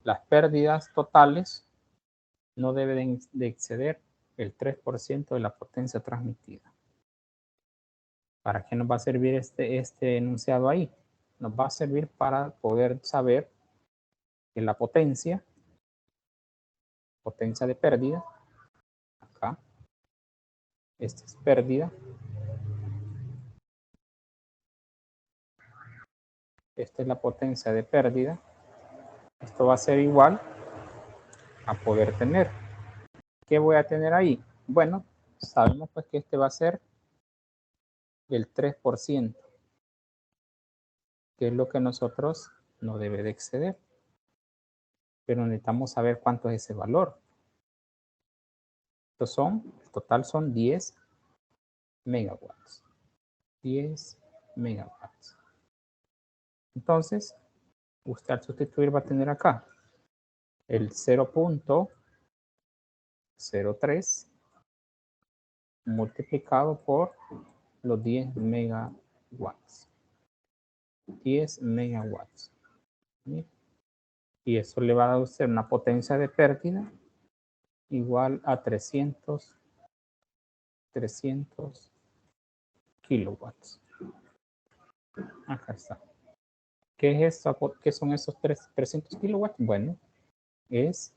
[SPEAKER 1] las pérdidas totales no deben de exceder el 3% de la potencia transmitida. ¿Para qué nos va a servir este enunciado ahí? Nos va a servir para poder saber que la potencia de pérdida, acá, esta es pérdida, esta es la potencia de pérdida, esto va a ser igual a poder tener. ¿Qué voy a tener ahí? Bueno, sabemos pues que este va a ser el 3%, que es lo que nosotros no debe de exceder. Pero necesitamos saber cuánto es ese valor. Estos son, el total son 10 megawatts. 10 megawatts. Entonces, usted al sustituir va a tener acá el 0.03 multiplicado por los 10 megawatts. 10 megawatts. Y eso le va a dar a usted una potencia de pérdida igual a 300 kilowatts. Acá está. ¿Qué es esto? ¿Qué son esos 300 kilowatts? Bueno, es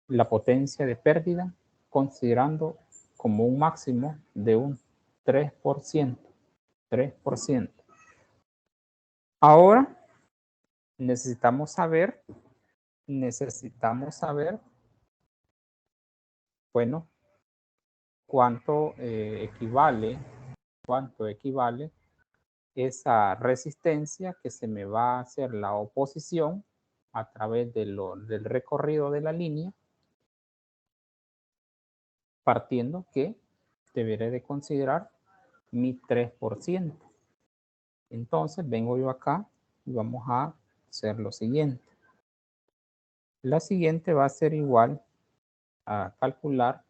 [SPEAKER 1] la potencia de pérdida considerando como un máximo de un 3%. 3%. Ahora necesitamos saber, bueno, cuánto equivale esa resistencia que se me va a hacer la oposición a través del recorrido de la línea, partiendo que deberé de considerar mi 3%. Entonces vengo yo acá y vamos a hacer lo siguiente. La siguiente va a ser igual a calcular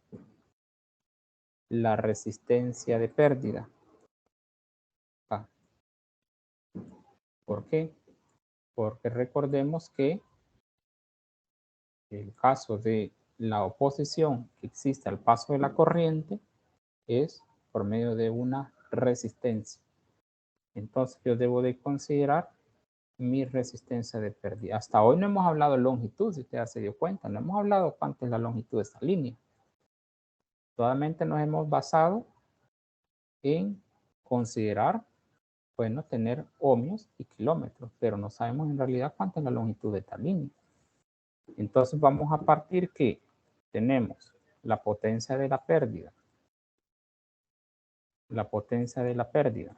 [SPEAKER 1] la resistencia de pérdida. ¿Por qué? Porque recordemos que el caso de la oposición que existe al paso de la corriente es por medio de una resistencia. Entonces yo debo de considerar mi resistencia de pérdida. Hasta hoy no hemos hablado de longitud, si usted ya se dio cuenta. No hemos hablado cuánto es la longitud de esta línea. Solamente nos hemos basado en considerar, bueno, tener ohmios y kilómetros, pero no sabemos en realidad cuánto es la longitud de esta línea. Entonces vamos a partir que tenemos la potencia de la pérdida. La potencia de la pérdida.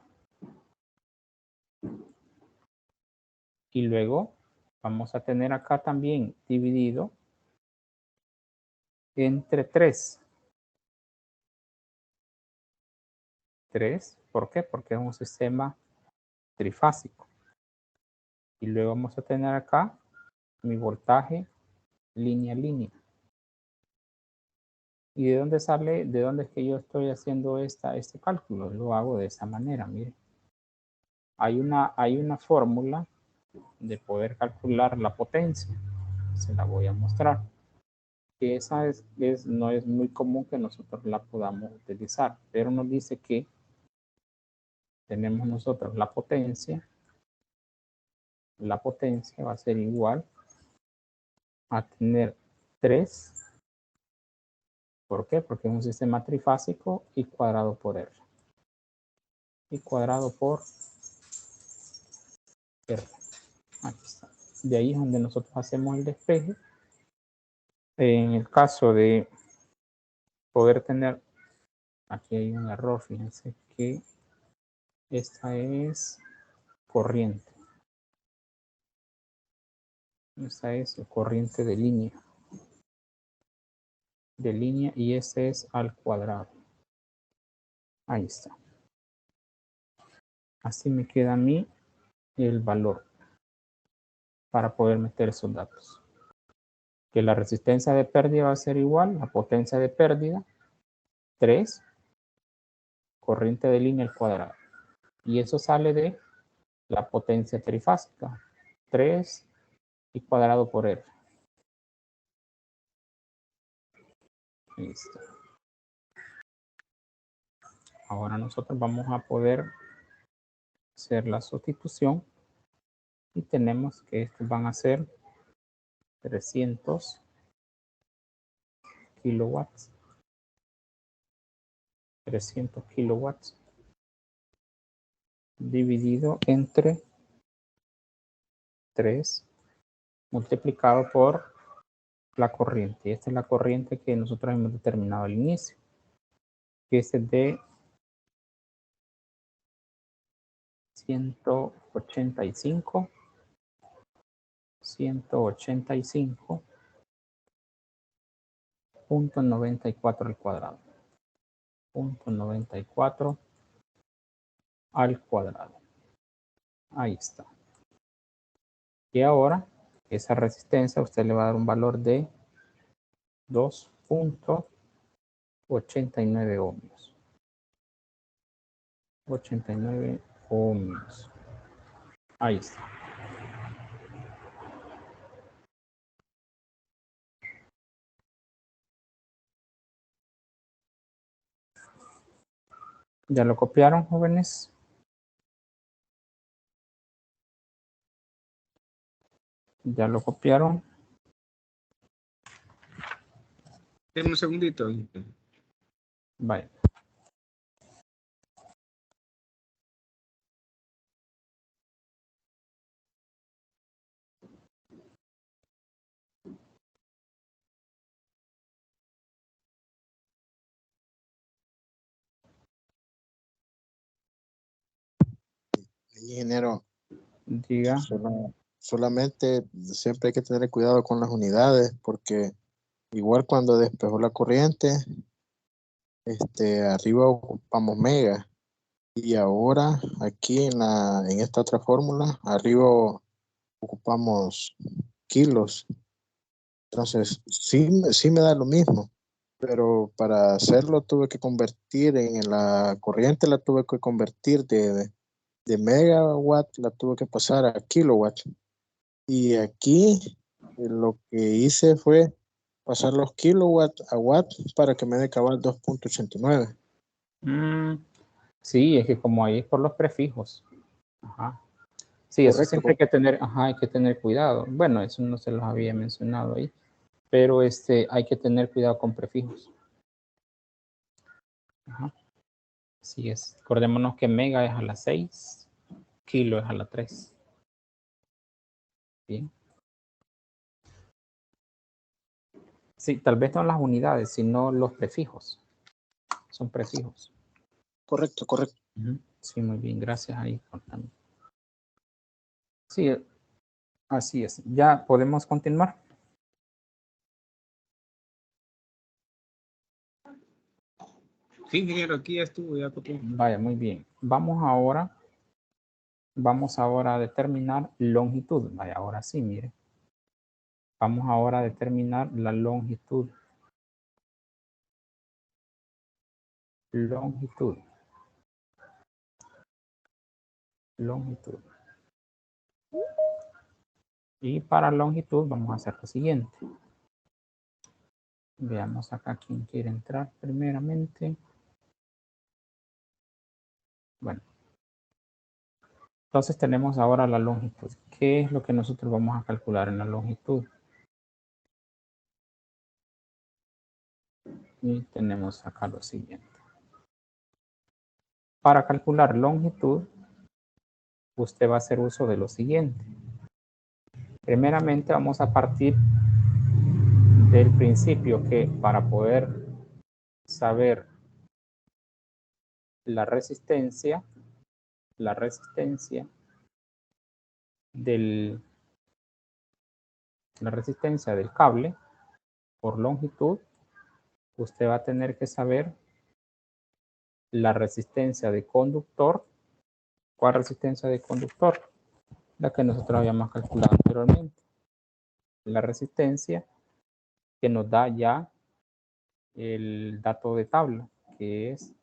[SPEAKER 1] Y luego vamos a tener acá también dividido entre 3. 3, ¿por qué? Porque es un sistema trifásico. Y luego vamos a tener acá mi voltaje línea a línea. ¿Y de dónde sale? ¿De dónde es que yo estoy haciendo este cálculo? Lo hago de esa manera, mire. Hay una fórmula de poder calcular la potencia. Se la voy a mostrar. Que esa no es muy común que nosotros la podamos utilizar, pero nos dice que tenemos nosotros la potencia va a ser igual a tener 3. ¿Por qué? Porque es un sistema trifásico y cuadrado por R. Y cuadrado por R. Aquí está. De ahí es donde nosotros hacemos el despeje. En el caso de poder tener, aquí hay un error, fíjense que esta es corriente. Esta es corriente de línea. De línea y ese es al cuadrado. Ahí está. Así me queda a mí el valor para poder meter esos datos. Que la resistencia de pérdida va a ser igual, la potencia de pérdida, 3, corriente de línea al cuadrado. Y eso sale de la potencia trifásica, 3 y cuadrado por R. Listo. Ahora nosotros vamos a poder hacer la sustitución y tenemos que estos van a ser 300 kilowatts. 300 kilowatts dividido entre 3 multiplicado por la corriente. Y esta es la corriente que nosotros hemos determinado al inicio, que es de 185.94 al cuadrado. 0.94 al cuadrado. Ahí está. Y ahora, esa resistencia usted le va a dar un valor de 2.89 ohmios. 89 ohmios. Ahí está. ¿Ya lo copiaron, jóvenes? ¿Ya lo copiaron?
[SPEAKER 4] Deme un segundito.
[SPEAKER 1] Vale.
[SPEAKER 3] Ingeniero,
[SPEAKER 1] Diga.
[SPEAKER 3] solamente siempre hay que tener cuidado con las unidades, porque igual cuando despejó la corriente, arriba ocupamos mega, y ahora aquí en esta otra fórmula, arriba ocupamos kilos. Entonces, sí me da lo mismo, pero para hacerlo tuve que convertir en la corriente, la tuve que convertir de megawatt, la tuve que pasar a kilowatt. Y aquí lo que hice fue pasar los kilowatts a watt para que me dé cabal 2.89.
[SPEAKER 1] Sí, es que como ahí es por los prefijos. Ajá. Sí, eso
[SPEAKER 3] Correcto.
[SPEAKER 1] siempre hay que tener cuidado. Bueno, eso no se los había mencionado ahí, pero hay que tener cuidado con prefijos. Ajá. Así es. Acordémonos que mega es a la 6, kilo es a la 3. Bien. Sí, tal vez no las unidades, sino los prefijos. Son prefijos.
[SPEAKER 3] Correcto.
[SPEAKER 1] Sí, muy bien. Gracias ahí. Sí, así es. Ya podemos continuar.
[SPEAKER 4] Sí, ingeniero, aquí ya estuvo, ya copié.
[SPEAKER 1] Vaya, muy bien. Vamos ahora a determinar longitud. Vaya, ahora sí, mire. Vamos ahora a determinar la longitud. Longitud. Y para longitud vamos a hacer lo siguiente. Veamos acá quién quiere entrar primeramente. Bueno. Entonces tenemos ahora la longitud. ¿Qué es lo que nosotros vamos a calcular en la longitud? Y tenemos acá lo siguiente. Para calcular longitud, usted va a hacer uso de lo siguiente. Primeramente vamos a partir del principio que para poder saber la resistencia del cable por longitud, usted va a tener que saber la resistencia de conductor. ¿Cuál resistencia de conductor? La que nosotros habíamos calculado anteriormente. La resistencia que nos da ya el dato de tabla, que es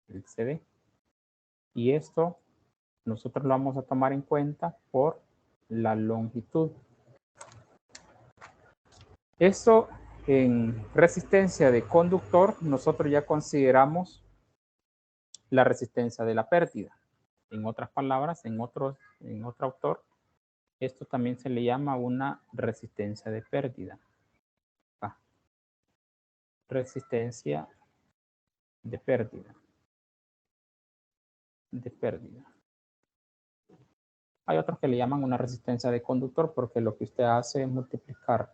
[SPEAKER 1] el CD. Y esto nosotros lo vamos a tomar en cuenta por la longitud. Esto en resistencia de conductor, nosotros ya consideramos la resistencia de la pérdida. En otras palabras, en otro autor, esto también se le llama una resistencia de pérdida. Resistencia de pérdida. Hay otros que le llaman una resistencia de conductor porque lo que usted hace es multiplicar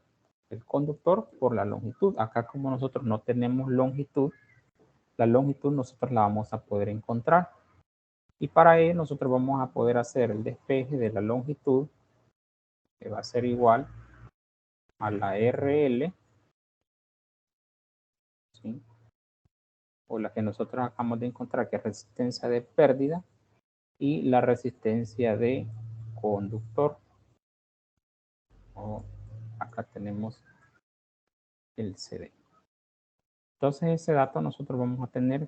[SPEAKER 1] el conductor por la longitud. Acá como nosotros no tenemos longitud, la longitud nosotros la vamos a poder encontrar. Y para ello nosotros vamos a poder hacer el despeje de la longitud, que va a ser igual a la RL, ¿sí? O la que nosotros acabamos de encontrar, que es resistencia de pérdida, y la resistencia de conductor. Acá tenemos el CD. Entonces ese dato nosotros vamos a tener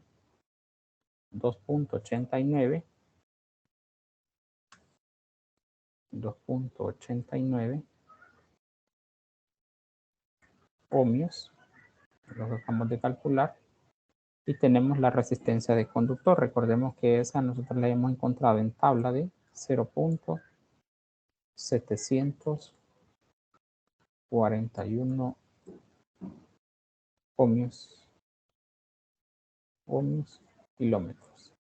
[SPEAKER 1] 2.89 ohmios, lo que acabamos de calcular, y tenemos la resistencia de conductor. Recordemos que esa nosotros la hemos encontrado en tabla de 0.741 ohmios kilómetros.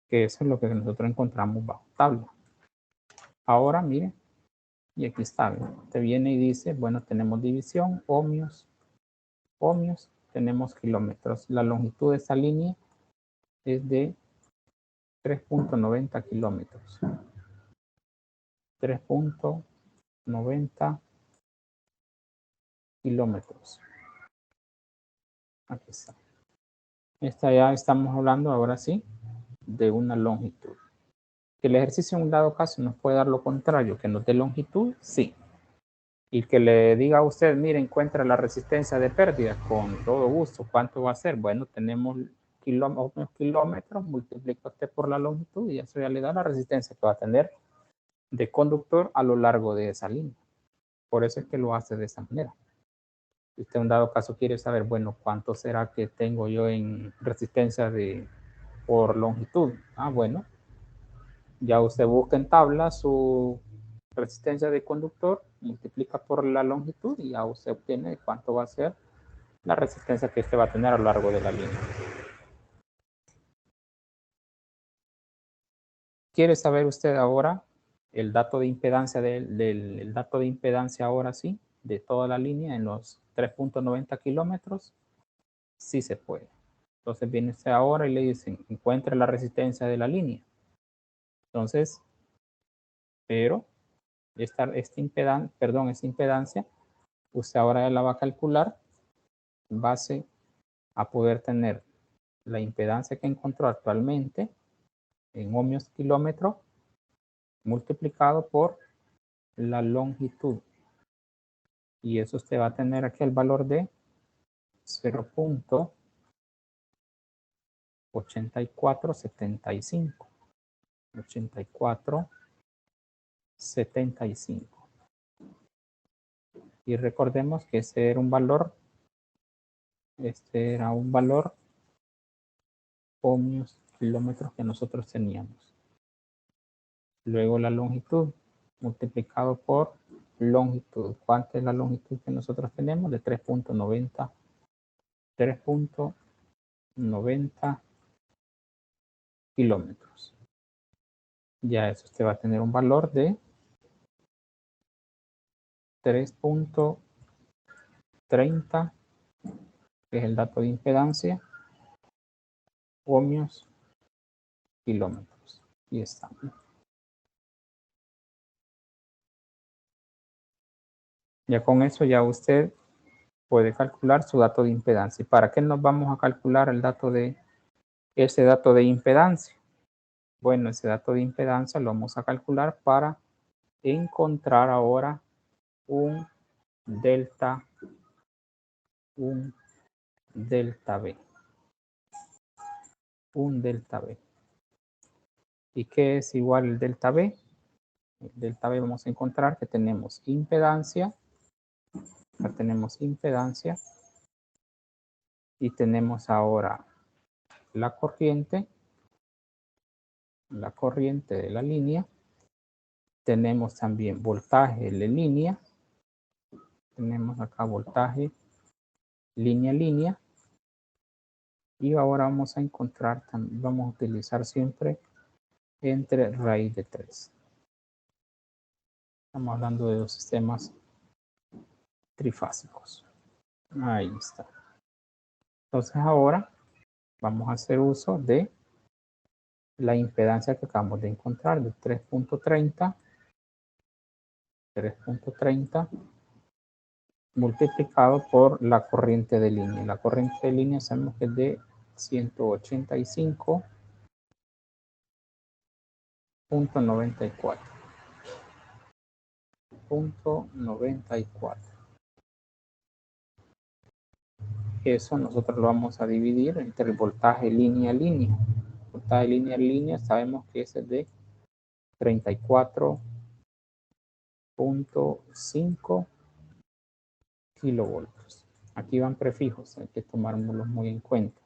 [SPEAKER 1] Que eso es lo que nosotros encontramos bajo tabla. Ahora, miren, y aquí está, te viene y dice, bueno, tenemos división, ohmios, tenemos kilómetros. La longitud de esta línea es de 3.90 kilómetros. 3.90 kilómetros. Aquí está. Esta ya estamos hablando ahora sí de una longitud. Que el ejercicio en un dado caso nos puede dar lo contrario, que nos dé longitud, sí. Y que le diga a usted, mire, encuentra la resistencia de pérdida, con todo gusto. ¿Cuánto va a ser? Bueno, tenemos kilómetros, multiplica usted por la longitud y eso ya le da la resistencia que va a tener de conductor a lo largo de esa línea. Por eso es que lo hace de esa manera. Si usted en un dado caso quiere saber, bueno, ¿cuánto será que tengo yo en resistencia por longitud? Ah, bueno, ya usted busca en tabla su resistencia de conductor, multiplica por la longitud y ya usted obtiene cuánto va a ser la resistencia que usted va a tener a lo largo de la línea. ¿Quiere saber usted ahora el dato de impedancia el dato de impedancia ahora sí, de toda la línea en los 3.90 kilómetros? Sí se puede. Entonces viene usted ahora y le dicen, encuentre la resistencia de la línea. Entonces, pero esta impedancia, usted ahora la va a calcular en base a poder tener la impedancia que encontró actualmente en ohmios kilómetro multiplicado por la longitud. Y eso usted va a tener aquí el valor de 0.8475. 8475. Y recordemos que este era un valor ohmios kilómetros que nosotros teníamos. Luego la longitud multiplicado por longitud. ¿Cuánta es la longitud que nosotros tenemos? De 3.90 kilómetros. Ya eso usted va a tener un valor de 3.30, que es el dato de impedancia, ohmios kilómetros. Y está. Ya con eso ya usted puede calcular su dato de impedancia. ¿Y para qué nos vamos a calcular ese dato de impedancia? Bueno, ese dato de impedancia lo vamos a calcular para encontrar ahora un delta B. Un delta B. ¿Y qué es igual el delta B? El delta B vamos a encontrar que tenemos impedancia. Acá tenemos impedancia. Y tenemos ahora la corriente de la línea. Tenemos también voltaje de línea. Tenemos acá voltaje línea a línea. Y ahora vamos a encontrar, vamos a utilizar siempre entre raíz de 3. Estamos hablando de los sistemas trifásicos. Ahí está. Entonces ahora vamos a hacer uso de la impedancia que acabamos de encontrar de 3.30 multiplicado por la corriente de línea. La corriente de línea sabemos que es de 185.94. Eso nosotros lo vamos a dividir entre el voltaje línea a línea. El voltaje línea a línea sabemos que es de 34.5 kilovoltios. Aquí van prefijos, hay que tomárnoslos muy en cuenta.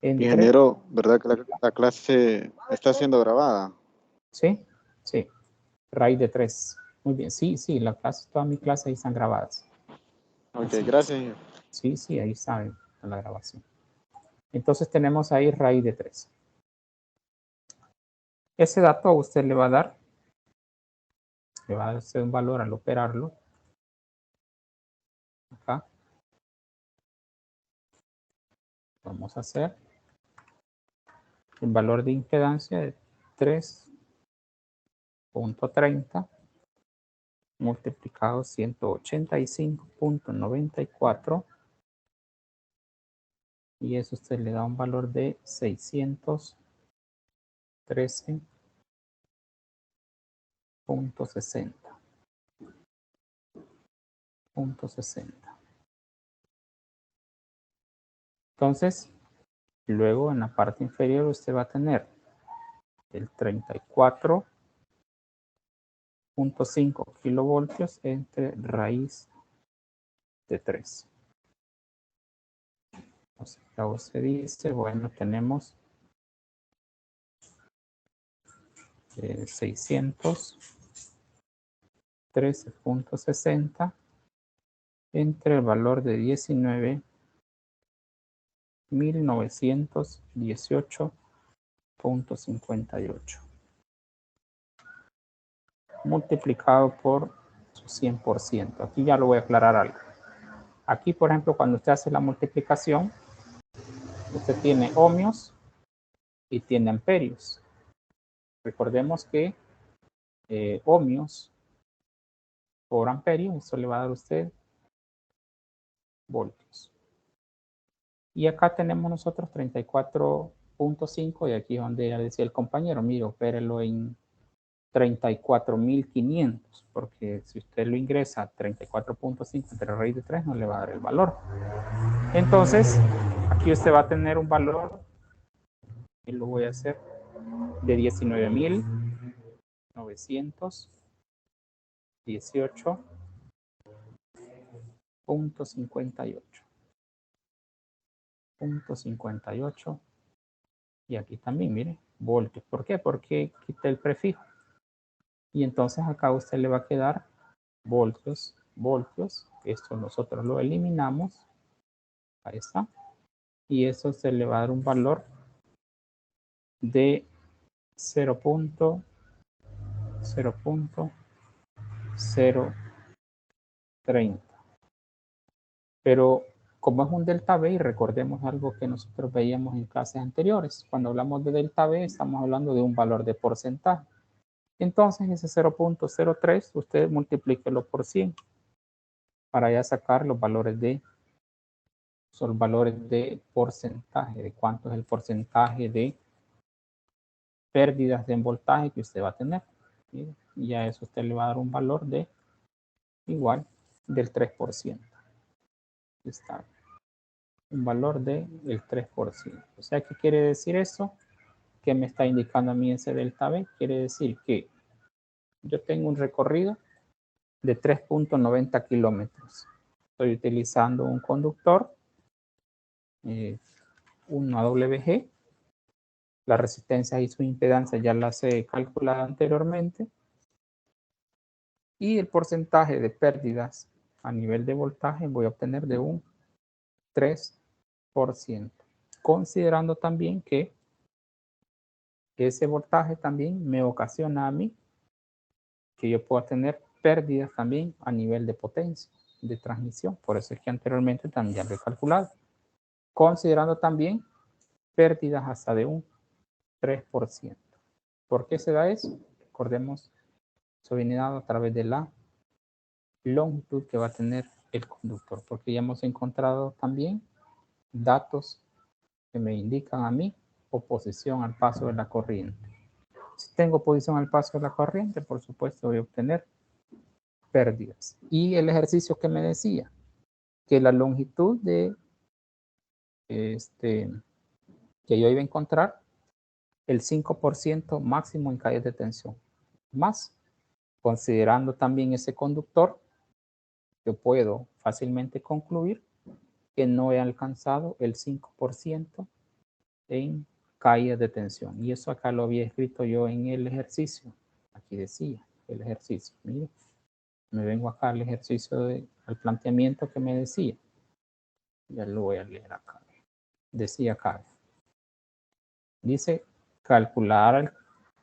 [SPEAKER 2] Ingeniero, ¿verdad que la clase está siendo grabada?
[SPEAKER 1] Sí, sí. Raíz de 3. Muy bien, sí, toda mi clase ahí están grabadas.
[SPEAKER 2] Ok, gracias, ingeniero.
[SPEAKER 1] Sí, ahí saben en la grabación. Entonces tenemos ahí raíz de 3. Ese dato a usted le va a dar un valor al operarlo. Acá. Vamos a hacer el valor de impedancia de 3.30 multiplicado 185.94 y eso usted le da un valor de 613.60. Entonces, luego en la parte inferior usted va a tener el 34.5 kilovoltios entre raíz de 3. Entonces, acá usted dice, bueno, tenemos 613.60 entre el valor de 19.918.58 multiplicado por su 100%. Aquí ya lo voy a aclarar algo. Aquí, por ejemplo, cuando usted hace la multiplicación, usted tiene ohmios y tiene amperios. Recordemos que ohmios por amperio, eso le va a dar a usted voltios. Y acá tenemos nosotros 34.5 y aquí es donde ya decía el compañero, mire, opérelo en 34.500, porque si usted lo ingresa a 34.5 entre raíz de 3 no le va a dar el valor. Entonces, aquí usted va a tener un valor, y lo voy a hacer, de 19.918.58. Y aquí también, mire, voltios. ¿Por qué? Porque quita el prefijo. Y entonces acá a usted le va a quedar voltios. Esto nosotros lo eliminamos. Ahí está. Y eso se le va a dar un valor de 0.030. Pero como es un delta B, y recordemos algo que nosotros veíamos en clases anteriores, cuando hablamos de delta B estamos hablando de un valor de porcentaje. Entonces ese 0.03 usted multiplíquelo por 100 para ya sacar los valores de porcentaje, de cuánto es el porcentaje de pérdidas de voltaje que usted va a tener. Y a eso usted le va a dar un valor de igual del 3%. Está un valor del 3%. O sea, ¿qué quiere decir eso? ¿Qué me está indicando a mí ese delta B? Quiere decir que yo tengo un recorrido de 3.90 kilómetros. Estoy utilizando un conductor, un AWG. La resistencia y su impedancia ya las he calculado anteriormente. Y el porcentaje de pérdidas a nivel de voltaje voy a obtener de un 3%. Considerando también que ese voltaje también me ocasiona a mí que yo pueda tener pérdidas también a nivel de potencia de transmisión. Por eso es que anteriormente también lo he calculado. Considerando también pérdidas hasta de un 3%. ¿Por qué se da eso? Recordemos, eso viene dado a través de la longitud que va a tener el conductor, porque ya hemos encontrado también datos que me indican a mí oposición al paso de la corriente. Si tengo oposición al paso de la corriente, por supuesto voy a obtener pérdidas. Y el ejercicio que me decía, que la longitud de que yo iba a encontrar el 5% máximo en calles de tensión. Más, considerando también ese conductor, yo puedo fácilmente concluir que no he alcanzado el 5% en caída de tensión. Y eso acá lo había escrito yo en el ejercicio. Aquí decía el ejercicio. Mire, me vengo acá al ejercicio, al planteamiento que me decía. Ya lo voy a leer acá. Decía acá. Dice, calcular el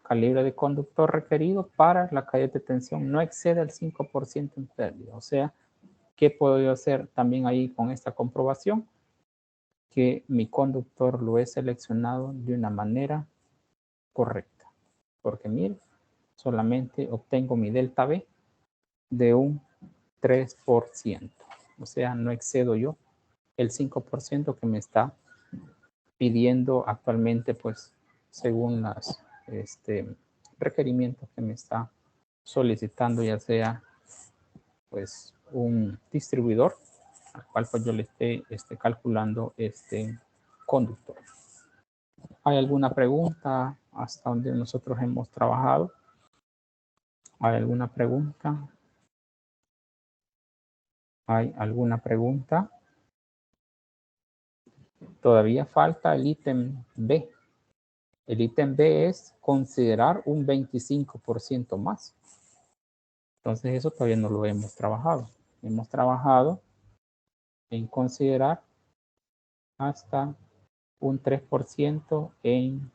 [SPEAKER 1] calibre de conductor requerido para la caída de tensión no excede el 5% en pérdida. O sea, ¿qué puedo yo hacer también ahí con esta comprobación? que mi conductor lo he seleccionado de una manera correcta. Porque mire, solamente obtengo mi delta B de un 3%. O sea, no excedo yo el 5% que me está pidiendo actualmente, pues, según los requerimientos que me está solicitando, ya sea, pues, un distribuidor al cual pues yo le esté calculando este conductor. ¿Hay alguna pregunta hasta donde nosotros hemos trabajado? ¿Hay alguna pregunta? ¿Hay alguna pregunta? Todavía falta el ítem B. El ítem B es considerar un 25% más. Entonces eso todavía no lo hemos trabajado. Hemos trabajado en considerar hasta un 3% en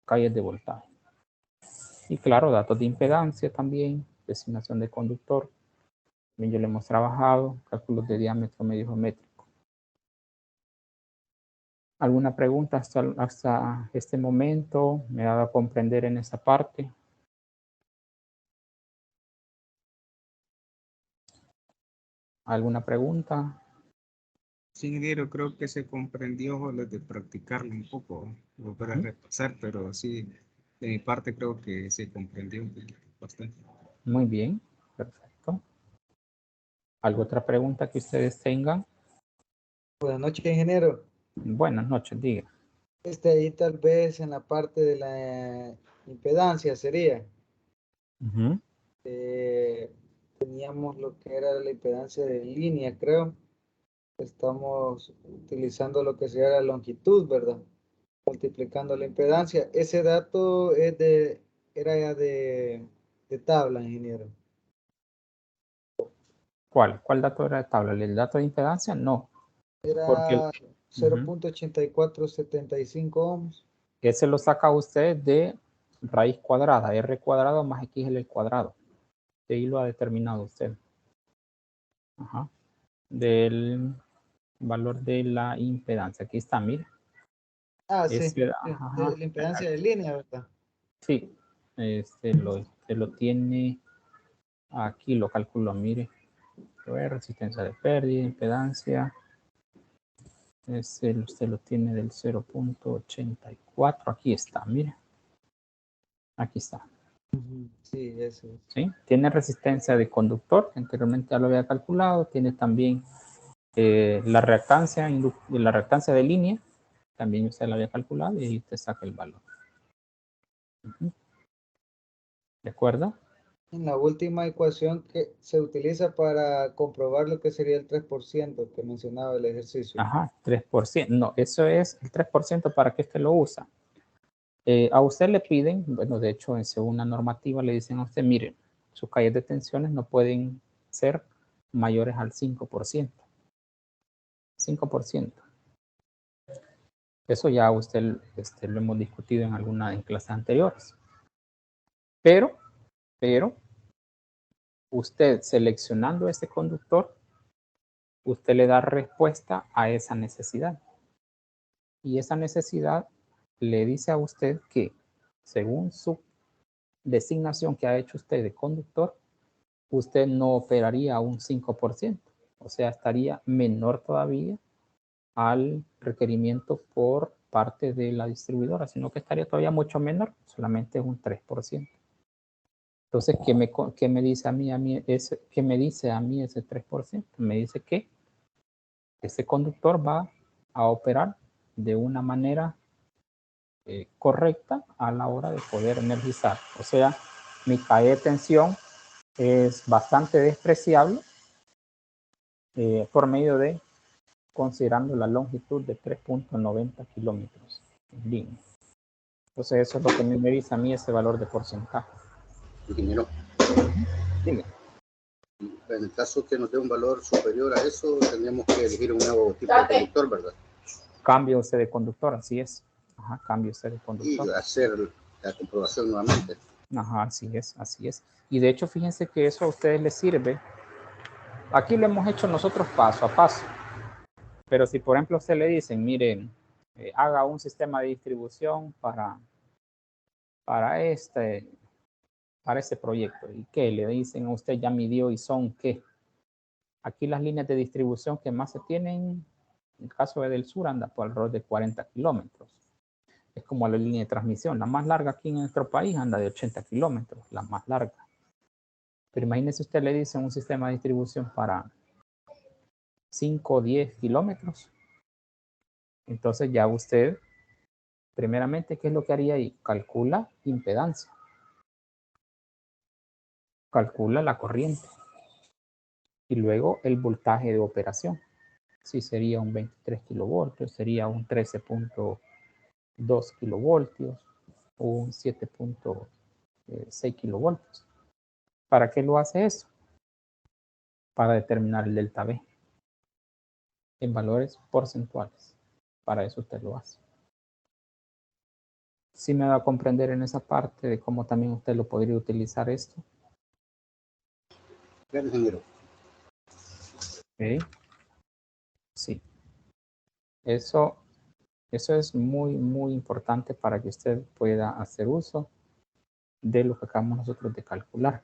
[SPEAKER 1] calles de voltaje. Y claro, datos de impedancia también, designación de conductor. También ya lo hemos trabajado, cálculos de diámetro medio geométrico. ¿Alguna pregunta hasta este momento? ¿Me ha dado a comprender en esa parte? ¿Alguna pregunta?
[SPEAKER 4] Sí, ingeniero, creo que se comprendió lo de practicarlo un poco, volver a repasar, pero sí, de mi parte creo que se comprendió bastante.
[SPEAKER 1] Muy bien, perfecto. ¿Alguna otra pregunta que ustedes tengan?
[SPEAKER 5] Buenas noches, ingeniero.
[SPEAKER 1] Buenas noches, diga.
[SPEAKER 5] Ahí tal vez en la parte de la impedancia sería. Teníamos lo que era la impedancia de línea, creo. Estamos utilizando lo que sería la longitud, ¿verdad? Multiplicando la impedancia. Ese dato era ya de tabla, ingeniero.
[SPEAKER 1] ¿Cuál dato era de tabla? ¿El dato de impedancia? No. Porque
[SPEAKER 5] Era 0.8475 ohms.
[SPEAKER 1] ese lo saca usted de raíz cuadrada, R cuadrado más XL cuadrado. De ahí lo ha determinado usted. Ajá. Del valor de la impedancia. Aquí está, mire.
[SPEAKER 5] Ah, sí.
[SPEAKER 1] Ajá.
[SPEAKER 5] La impedancia de línea, ¿verdad?
[SPEAKER 1] Sí. Lo tiene aquí, lo calculo, mire. Resistencia de pérdida, impedancia. Usted lo tiene del 0.84. Aquí está, mire. Aquí está.
[SPEAKER 5] Sí, eso.
[SPEAKER 1] ¿Sí? Tiene resistencia de conductor, que anteriormente ya lo había calculado. Tiene también la reactancia de línea, también usted la había calculado y ahí te saca el valor. ¿De acuerdo?
[SPEAKER 5] En la última ecuación que se utiliza para comprobar lo que sería el 3% que mencionaba el ejercicio.
[SPEAKER 1] Ajá, 3%. No, eso es el 3% para que usted lo usa. A usted le piden, bueno, de hecho, según la normativa le dicen a usted, mire, sus calles de tensiones no pueden ser mayores al 5%. 5%. Eso ya usted lo hemos discutido en clases anteriores. Pero, usted seleccionando ese conductor, usted le da respuesta a esa necesidad. Y esa necesidad le dice a usted que, según su designación que ha hecho usted de conductor, usted no operaría a un 5%. O sea, estaría menor todavía al requerimiento por parte de la distribuidora, sino que estaría todavía mucho menor, solamente un 3%. Entonces, ¿qué me dice a mí ¿qué me dice a mí ese 3%? Me dice que ese conductor va a operar de una manera correcta a la hora de poder energizar. O sea, mi calle de tensión es bastante despreciable por medio de considerando la longitud de 3.90 kilómetros en línea. Entonces, eso es lo que me dice a mí ese valor de porcentaje.
[SPEAKER 6] Ingeniero,
[SPEAKER 1] Dime.
[SPEAKER 6] en el caso que nos dé un valor superior a eso, tendríamos que elegir un nuevo tipo de conductor, ¿verdad?
[SPEAKER 1] Cambio usted de conductor, así es. Ajá, cambio usted de conductor.
[SPEAKER 6] Y hacer la comprobación nuevamente.
[SPEAKER 1] Ajá, así es, así es. Y de hecho, fíjense que eso a ustedes les sirve. Aquí lo hemos hecho nosotros paso a paso. Pero si, por ejemplo, usted le dicen, miren, haga un sistema de distribución para este proyecto. ¿Y qué? Le dicen a usted, ya midió y son qué. Aquí las líneas de distribución que más se tienen, en el caso del sur, anda por alrededor de 40 kilómetros. Es como la línea de transmisión. La más larga aquí en nuestro país anda de 80 kilómetros, la más larga. Pero imagínese usted le dice un sistema de distribución para 5 o 10 kilómetros. Entonces ya usted, primeramente, ¿qué es lo que haría ahí? Calcula impedancia. Calcula la corriente. Y luego el voltaje de operación. Si sería un 23 kilovoltios, sería un 13.2 kilovoltios o un 7.6 kilovoltios. ¿Para qué lo hace eso? Para determinar el delta V en valores porcentuales. Para eso usted lo hace. ¿Sí me va a comprender en esa parte de cómo también usted lo podría utilizar esto?
[SPEAKER 6] Claro, ingeniero.
[SPEAKER 1] ¿Okay? Sí. Eso es muy, muy importante para que usted pueda hacer uso de lo que acabamos nosotros de calcular.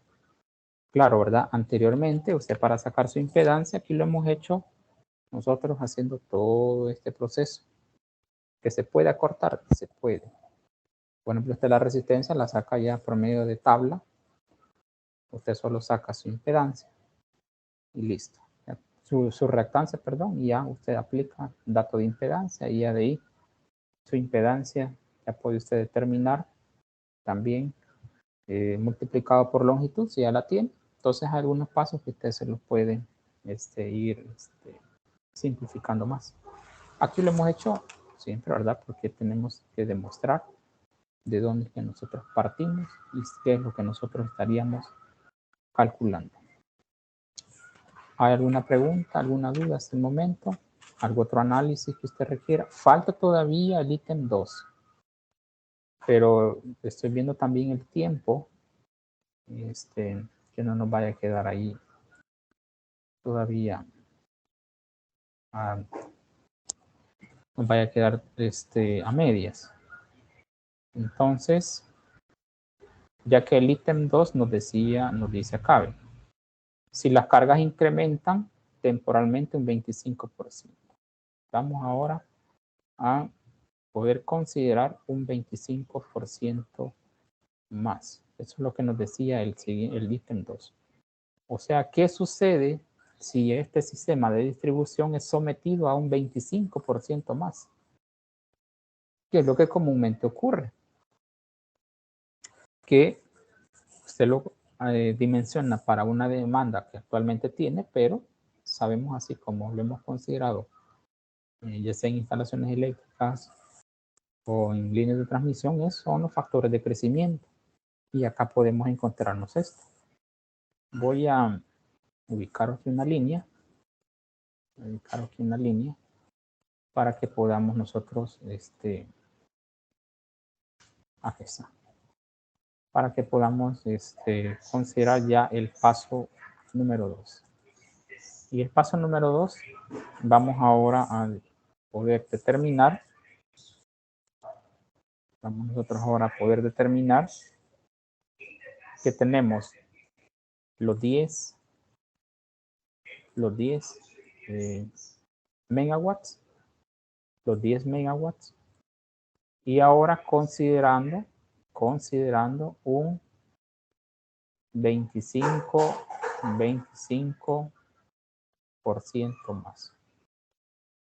[SPEAKER 1] Claro, ¿verdad? Anteriormente, usted para sacar su impedancia, aquí lo hemos hecho nosotros haciendo todo este proceso. ¿Que se puede acortar? Se puede. Por ejemplo, usted la resistencia la saca ya por medio de tabla. Usted solo saca su impedancia y listo. Su reactancia, perdón, y ya usted aplica dato de impedancia y ya de ahí su impedancia ya puede usted determinar también multiplicado por longitud, si ya la tiene. Entonces hay algunos pasos que usted se los puede ir simplificando más. Aquí lo hemos hecho siempre, ¿verdad? Porque tenemos que demostrar de dónde es que nosotros partimos y qué es lo que nosotros estaríamos calculando. ¿Hay alguna pregunta, alguna duda hasta el momento? ¿Algún otro análisis que usted requiera? Falta todavía el ítem 2. Pero estoy viendo también el tiempo. Que no nos vaya a quedar ahí todavía. Nos vaya a quedar a medias. Entonces, ya que el ítem 2 nos dice acá, si las cargas incrementan temporalmente un 25%. Vamos ahora a poder considerar un 25% más. Eso es lo que nos decía el ítem 2. O sea, ¿qué sucede si este sistema de distribución es sometido a un 25% más? ¿Qué es lo que comúnmente ocurre? Que usted lo dimensiona para una demanda que actualmente tiene, pero sabemos así como lo hemos considerado, ya sea en instalaciones eléctricas o en líneas de transmisión, son los factores de crecimiento. Y acá podemos encontrarnos esto. Voy a ubicar aquí una línea. Para que podamos nosotros, aquí está. Para que podamos considerar ya el paso número 2. Y el paso número 2, vamos ahora a poder determinar. Vamos nosotros ahora a poder determinar que tenemos los 10 megawatts. Los 10 megawatts. Y ahora considerando un 25% más.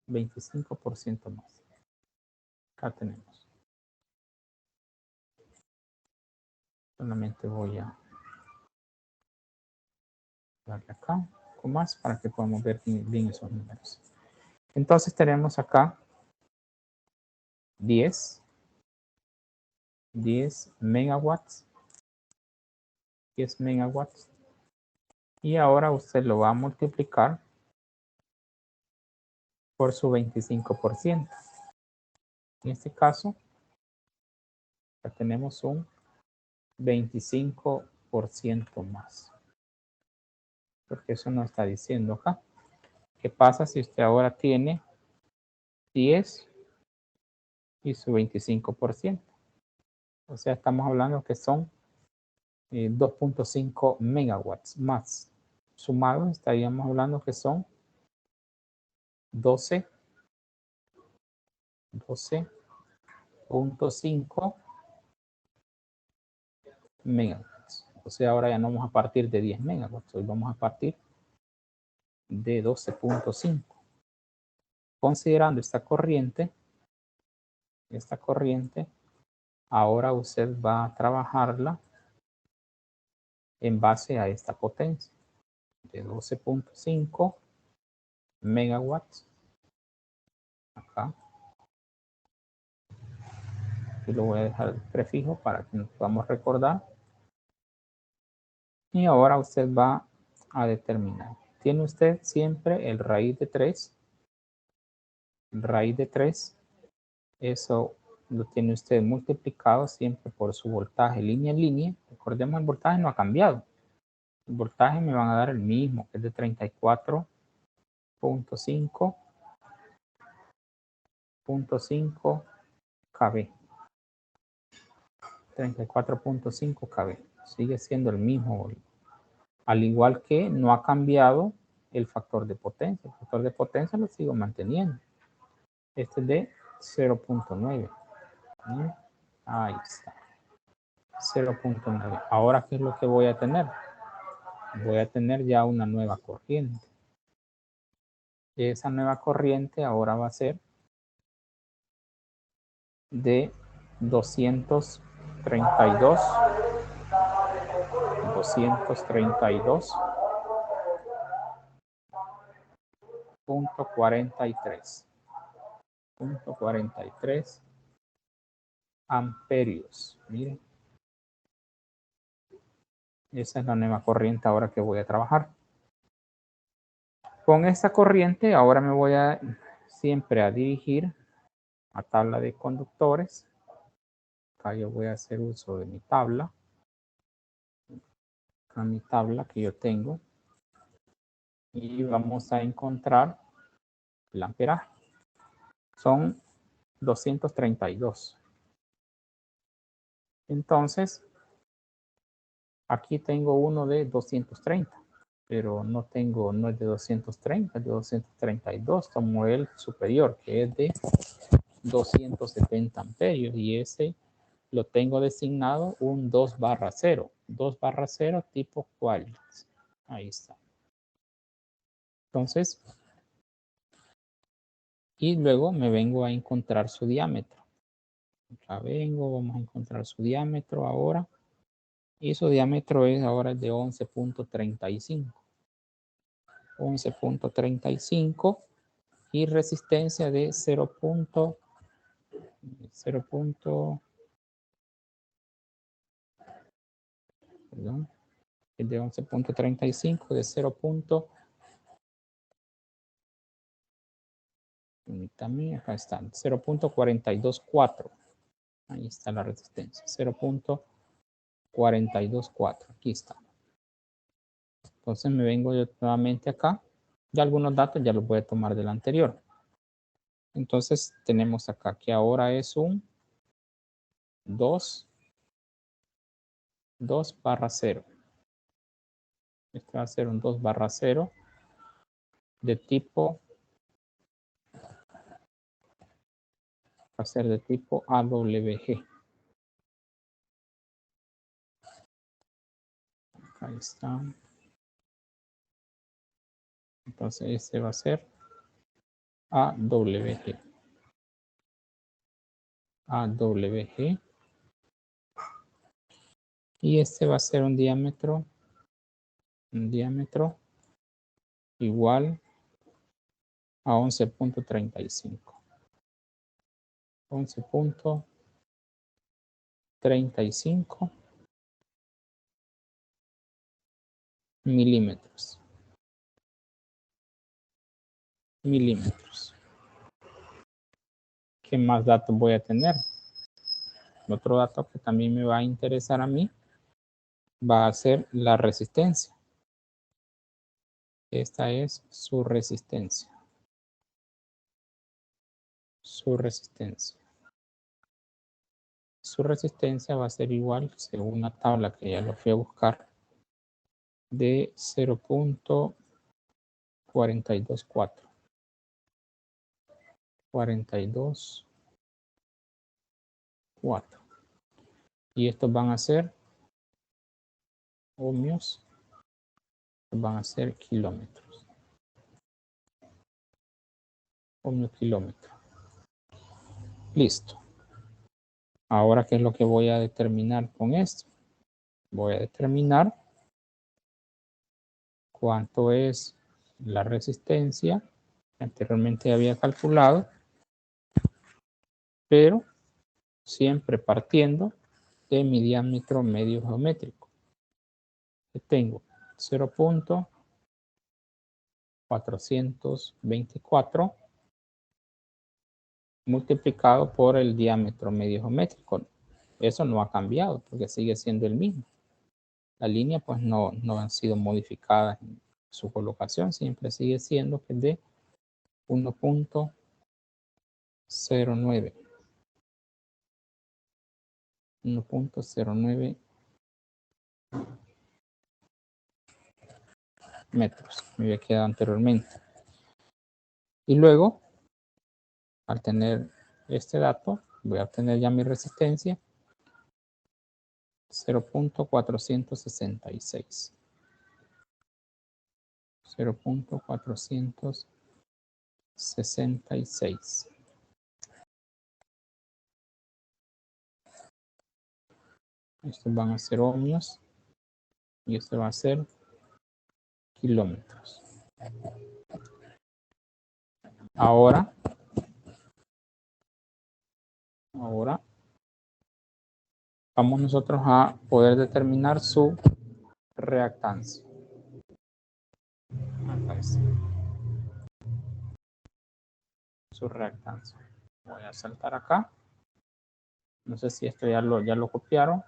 [SPEAKER 1] 25% más. Acá tenemos. Solamente voy a darle acá con más para que podamos ver bien esos números. Entonces tenemos acá 10 megawatts. 10 megawatts. Y ahora usted lo va a multiplicar por su 25%. En este caso, ya tenemos un 25% más. Porque eso nos está diciendo acá. ¿Qué pasa si usted ahora tiene 10 y su 25%. O sea, estamos hablando que son 2.5 megawatts más. Sumados estaríamos hablando que son 12.5 megawatts. O sea, ahora ya no vamos a partir de 10 megawatts, hoy vamos a partir de 12.5. Considerando esta corriente, ahora usted va a trabajarla en base a esta potencia de 12.5 megawatts. Acá. Aquí lo voy a dejar el prefijo para que nos podamos recordar. Y ahora usted va a determinar. Tiene usted siempre el raíz de 3. El raíz de 3. Eso lo tiene usted multiplicado siempre por su voltaje línea en línea. Recordemos, el voltaje no ha cambiado. El voltaje me van a dar el mismo, que es de 34.5 kV. 34.5 kV. Sigue siendo el mismo. Al igual que no ha cambiado el factor de potencia. El factor de potencia lo sigo manteniendo. Este es de 0.9. Ahí está. 0.9. Ahora, ¿qué es lo que voy a tener? Voy a tener ya una nueva corriente. Esa nueva corriente ahora va a ser de 232.43 amperios. Miren, esa es la nueva corriente ahora que voy a trabajar. Con esta corriente ahora me voy a siempre a dirigir a tabla de conductores. Acá yo voy a hacer uso de mi tabla. A mi tabla que yo tengo. Y vamos a encontrar el amperaje. Son 232. Entonces, aquí tengo uno de 230, pero no es de 230, es de 232. Tomo el superior, que es de 270 amperios, y ese lo tengo designado un 2/0. 2/0 tipo Qualix. Ahí está. Entonces, y luego me vengo a encontrar su diámetro. Acá vengo, vamos a encontrar su diámetro ahora. Y su diámetro es ahora de 11.35. 11.35 y resistencia de 0. Perdón, es de 11.35 de 0. También acá están 0.424. Ahí está la resistencia, 0.424. Aquí está. Entonces me vengo yo nuevamente acá. Ya algunos datos ya los voy a tomar del anterior. Entonces tenemos acá que ahora es un 2/0. Este va a ser un 2/0 de tipo, va a ser de tipo AWG. Ahí está. Entonces este va a ser AWG. AWG. Y este va a ser un diámetro igual a 11.35. 11.35 milímetros. ¿Qué más datos voy a tener? Otro dato que también me va a interesar a mí va a ser la resistencia. Esta es su resistencia. su resistencia. Su resistencia va a ser igual, según la tabla que ya lo fui a buscar, de 0.424. 42.4. Y estos van a ser ohmios, van a ser kilómetros. Ohmio kilómetro. Listo. Ahora, ¿qué es lo que voy a determinar con esto? Voy a determinar cuánto es la resistencia que anteriormente había calculado, pero siempre partiendo de mi diámetro medio geométrico. Que tengo 0.424 multiplicado por el diámetro medio geométrico. Eso no ha cambiado porque sigue siendo el mismo. La línea pues no han sido modificadas en su colocación, siempre sigue siendo que de 1.09. 1.09 metros. Me había quedado anteriormente. Y luego, al tener este dato, voy a obtener ya mi resistencia. 0.466. 0.466. Estos van a ser ohmios y esto va a ser kilómetros. Ahora vamos nosotros a poder determinar su reactancia. Acá está. Su reactancia. Voy a saltar acá. No sé si esto ya lo copiaron.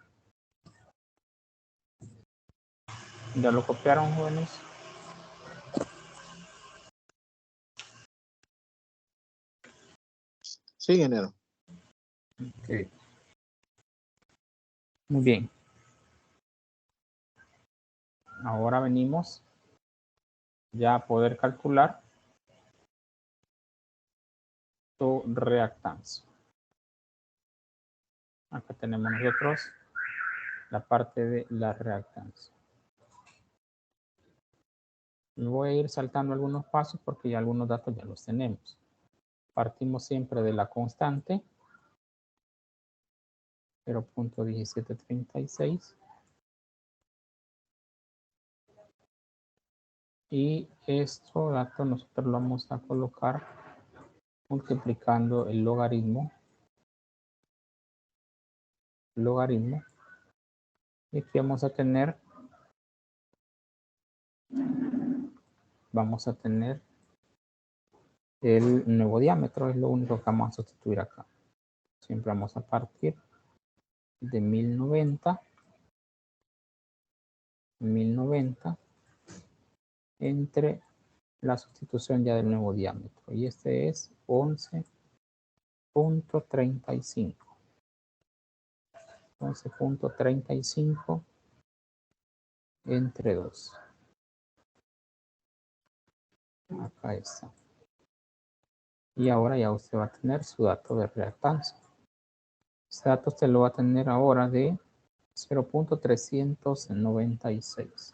[SPEAKER 1] ¿Ya lo copiaron, jóvenes?
[SPEAKER 3] Sí, ingeniero.
[SPEAKER 1] Okay. Muy bien. Ahora venimos ya a poder calcular su reactancia. Acá tenemos nosotros la parte de la reactancia. Me voy a ir saltando algunos pasos porque ya algunos datos ya los tenemos. Partimos siempre de la constante 0.1736 y esto dato nosotros lo vamos a colocar multiplicando el logaritmo y aquí vamos a tener el nuevo diámetro, es lo único que vamos a sustituir acá. Siempre vamos a partir de 1090 entre la sustitución ya del nuevo diámetro y este es 11.35. 11.35 entre 2. Acá está. Y ahora ya usted va a tener su dato de reactancia. Este dato usted lo va a tener ahora de 0.396.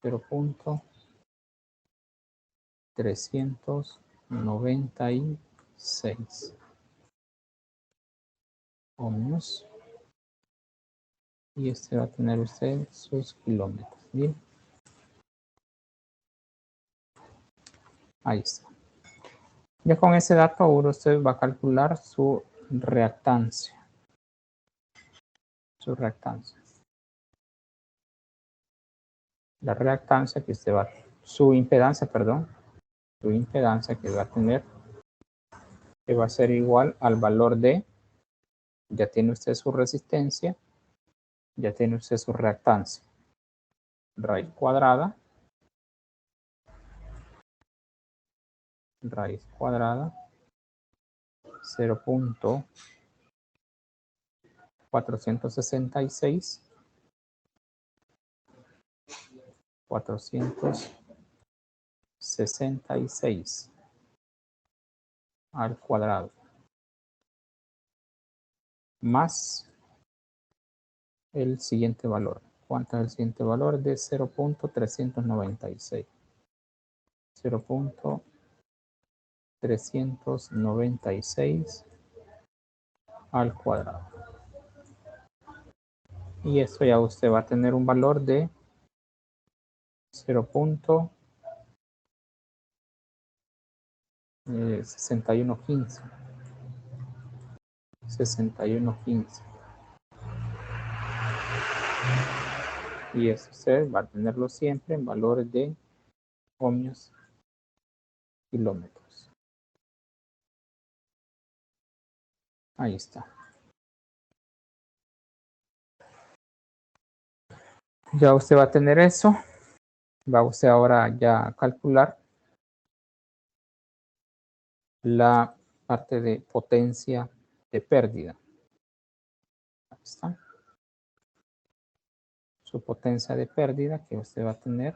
[SPEAKER 1] 0.396 ohmios. Y este va a tener usted sus kilómetros. Bien. Ahí está. Ya con ese dato ahora usted va a calcular su reactancia. La reactancia que usted va, su impedancia que va a tener, que va a ser igual al valor de, ya tiene usted su resistencia, ya tiene usted su reactancia. Raíz cuadrada 0.466 466 al cuadrado más el siguiente valor. ¿Cuánto es el siguiente valor? De 0.396. 0.396 al cuadrado. Y eso ya usted va a tener un valor de 0.6115. 6115. Y eso usted va a tenerlo siempre en valores de ohmios kilómetros. Ahí está. Ya usted va a tener eso. Va usted ahora ya a calcular la parte de potencia de pérdida. Ahí está. Su potencia de pérdida que usted va a tener.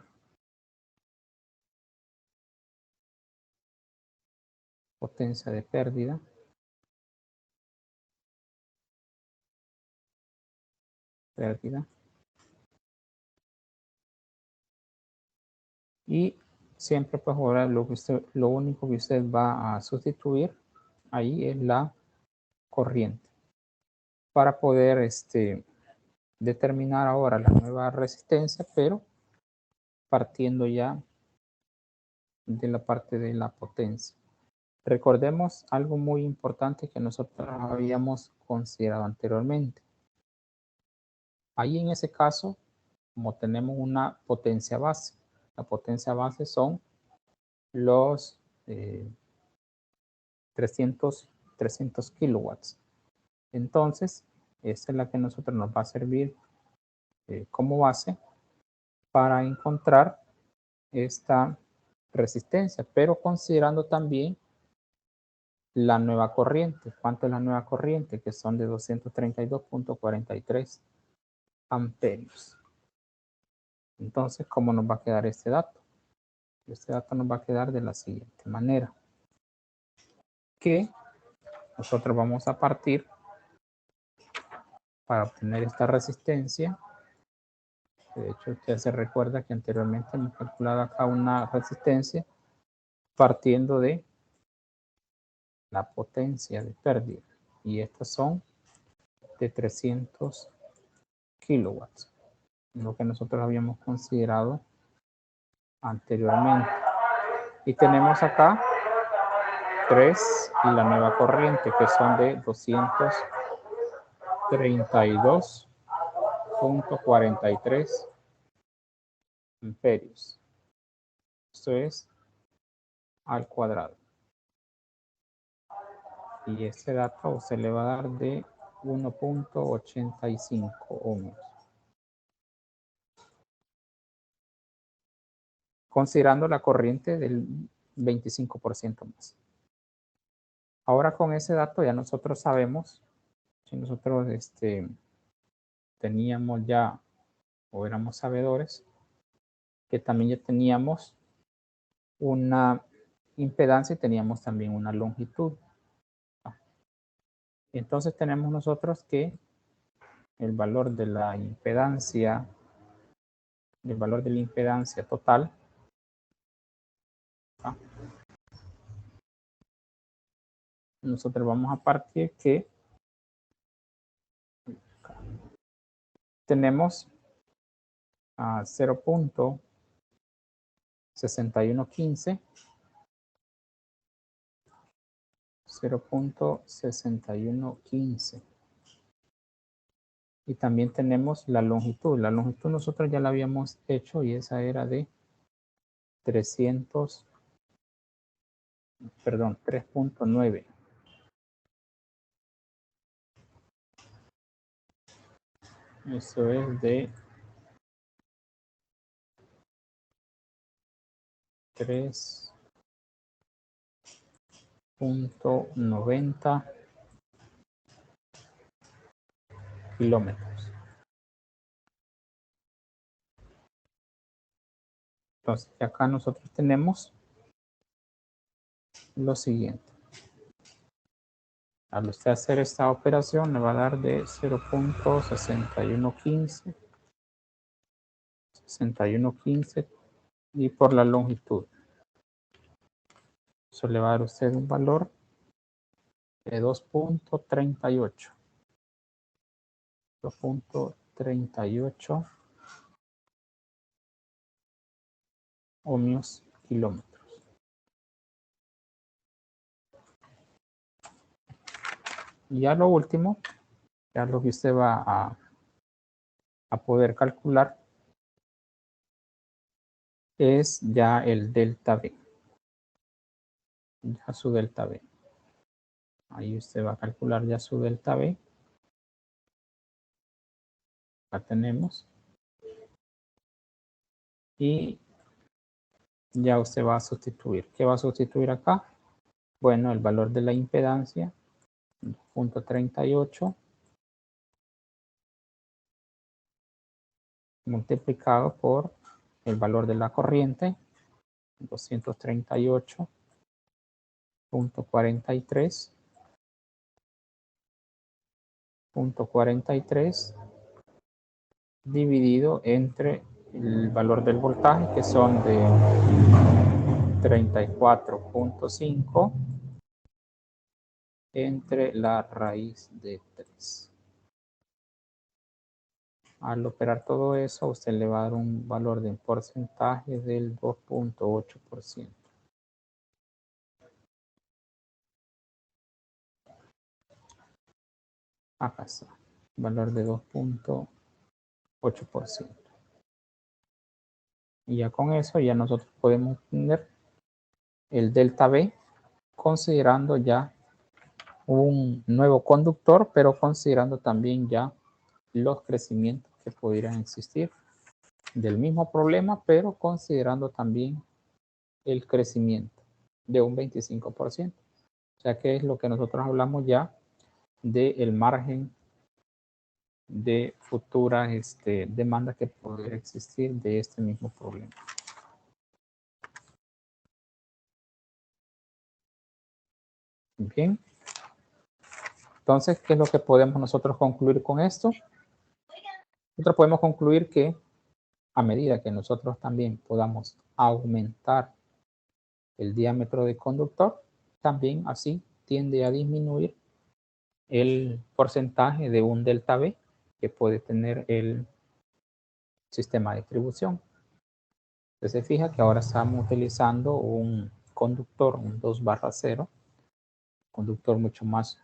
[SPEAKER 1] Potencia de pérdida. Pérdida. Y siempre pues ahora lo único que usted va a sustituir ahí es la corriente. Para poder determinar ahora la nueva resistencia, pero partiendo ya de la parte de la potencia. Recordemos algo muy importante que nosotros habíamos considerado anteriormente. Ahí en ese caso, como tenemos una potencia base, la potencia base son los 300 kilowatts. Entonces, esta es la que a nosotros nos va a servir como base para encontrar esta resistencia, pero considerando también la nueva corriente. ¿Cuánto es la nueva corriente? Que son de 232.43 amperios. Entonces, ¿cómo nos va a quedar este dato? Este dato nos va a quedar de la siguiente manera. Que nosotros vamos a partir para obtener esta resistencia. De hecho, usted se recuerda que anteriormente hemos calculado acá una resistencia partiendo de la potencia de pérdida. Y estas son de 300 kilowatts, lo que nosotros habíamos considerado anteriormente. Y tenemos acá 3 y la nueva corriente que son de 232.43 amperios. Esto es al cuadrado. Y este dato se le va a dar de 1.85 ohmios. Considerando la corriente del 25% más. Ahora con ese dato ya nosotros sabemos, si nosotros teníamos ya o éramos sabedores, que también ya teníamos una impedancia y teníamos también una longitud. Entonces tenemos nosotros que el valor de la impedancia, total, nosotros vamos a partir que tenemos a 0.6115 0.6115 y también tenemos la longitud. La longitud nosotros ya la habíamos hecho y esa era de 3.9. Eso es de 3 0.90 kilómetros. Entonces, acá nosotros tenemos lo siguiente. Al usted hacer esta operación, le va a dar de 0.6115, 6115 y por la longitud. Eso le va a dar a usted un valor de 2.38. 2.38 ohmios kilómetros. Y ya lo último, ya lo que usted va a poder calcular es ya el delta V. Ya su delta V. Ahí usted va a calcular ya su delta V. Acá tenemos. Y ya usted va a sustituir. ¿Qué va a sustituir acá? Bueno, el valor de la impedancia, 2.38 multiplicado por el valor de la corriente, 238.43 dividido entre el valor del voltaje, que son de 34.5 entre la raíz de 3. Al operar todo eso, usted le va a dar un valor de porcentaje del 2.8%. Acá está, valor de 2.8%. Y ya con eso ya nosotros podemos tener el delta V, considerando ya un nuevo conductor, pero considerando también ya los crecimientos que pudieran existir del mismo problema, pero considerando también el crecimiento de un 25%. O sea que es lo que nosotros hablamos ya del margen de futuras demandas que podría existir de este mismo problema. Bien. Entonces, ¿qué es lo que podemos nosotros concluir con esto? Nosotros podemos concluir que a medida que nosotros también podamos aumentar el diámetro del conductor, también así tiende a disminuir el porcentaje de un delta V que puede tener el sistema de distribución. Entonces se fija que ahora estamos utilizando un conductor, un 2/0, conductor mucho más,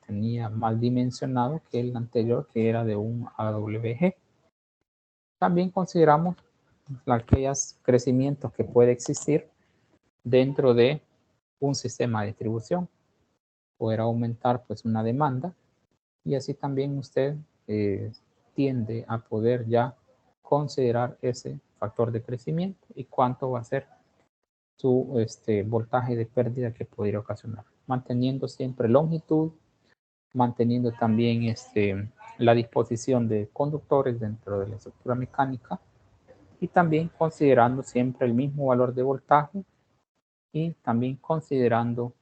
[SPEAKER 1] tenía más dimensionado que el anterior, que era de un AWG. También consideramos aquellos crecimientos que puede existir dentro de un sistema de distribución. Poder aumentar pues una demanda y así también usted tiende a poder ya considerar ese factor de crecimiento y cuánto va a ser su voltaje de pérdida que podría ocasionar, manteniendo siempre longitud, manteniendo también la disposición de conductores dentro de la estructura mecánica y también considerando siempre el mismo valor de voltaje y también considerando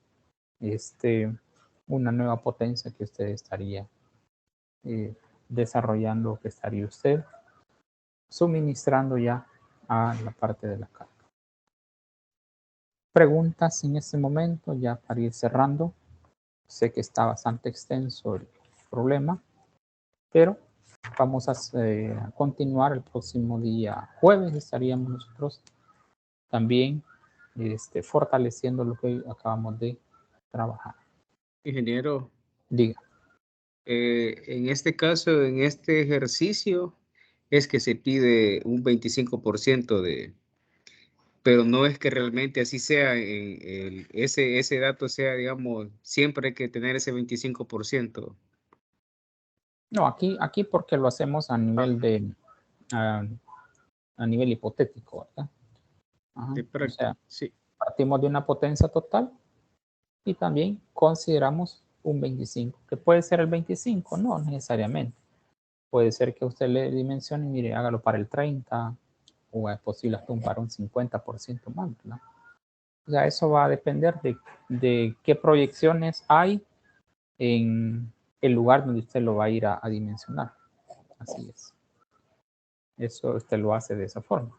[SPEAKER 1] una nueva potencia que usted estaría desarrollando, que estaría usted suministrando ya a la parte de la carga. Preguntas en este momento, ya para ir cerrando. Sé que está bastante extenso el problema, pero vamos a continuar el próximo día jueves. Estaríamos nosotros también fortaleciendo lo que acabamos de trabajar.
[SPEAKER 4] Ingeniero,
[SPEAKER 1] Diga.
[SPEAKER 4] en este caso, en este ejercicio, es que se pide un 25% pero no es que realmente así sea, ese dato sea, digamos, siempre hay que tener ese 25%.
[SPEAKER 1] No, aquí porque lo hacemos a nivel a nivel hipotético, ¿verdad? Ajá.
[SPEAKER 4] De
[SPEAKER 1] O sea,
[SPEAKER 4] sí.
[SPEAKER 1] partimos de una potencia total Y también consideramos un 25, que puede ser el 25, no necesariamente. Puede ser que usted le dimensione, mire, hágalo para el 30, o es posible hasta para un 50% más, ¿verdad? O sea, eso va a depender de qué proyecciones hay en el lugar donde usted lo va a ir a dimensionar. Así es. Eso usted lo hace de esa forma.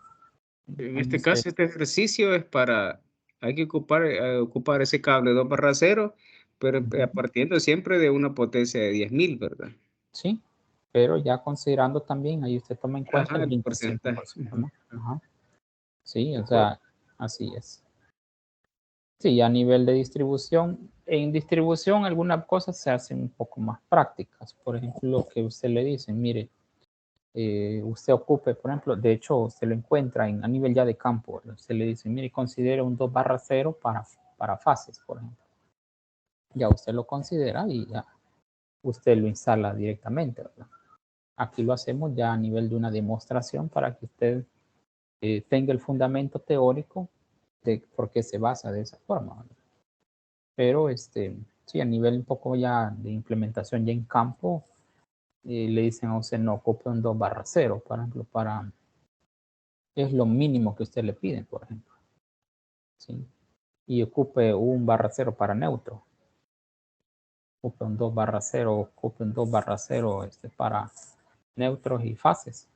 [SPEAKER 4] En este caso, este ejercicio es para, hay que ocupar ese cable 2/0, pero partiendo siempre de una potencia de 10.000, ¿verdad?
[SPEAKER 1] Sí, pero ya considerando también, ahí usted toma en cuenta
[SPEAKER 4] Ajá,
[SPEAKER 1] el
[SPEAKER 4] el porcentaje.
[SPEAKER 1] 25%, ¿no? Ajá. Sí,
[SPEAKER 4] De
[SPEAKER 1] o sea,
[SPEAKER 4] acuerdo.
[SPEAKER 1] así es. Sí, a nivel de distribución, en distribución algunas cosas se hacen un poco más prácticas. Por ejemplo, lo que usted le dice, mire, usted ocupe, por ejemplo, de hecho, se lo encuentra a nivel ya de campo. Se le dice, mire, considere un 2/0 para fases, por ejemplo. Ya usted lo considera y ya usted lo instala directamente, ¿verdad? Aquí lo hacemos ya a nivel de una demostración para que usted tenga el fundamento teórico de por qué se basa de esa forma, ¿verdad? Pero sí, a nivel un poco ya de implementación ya en campo, le dicen a usted no ocupe un 2/0, por ejemplo, es lo mínimo que usted le piden, por ejemplo, ¿sí? Y ocupe un 1/0 para neutro, ocupe un 2/0, ocupe un 2/0 para neutros y fases,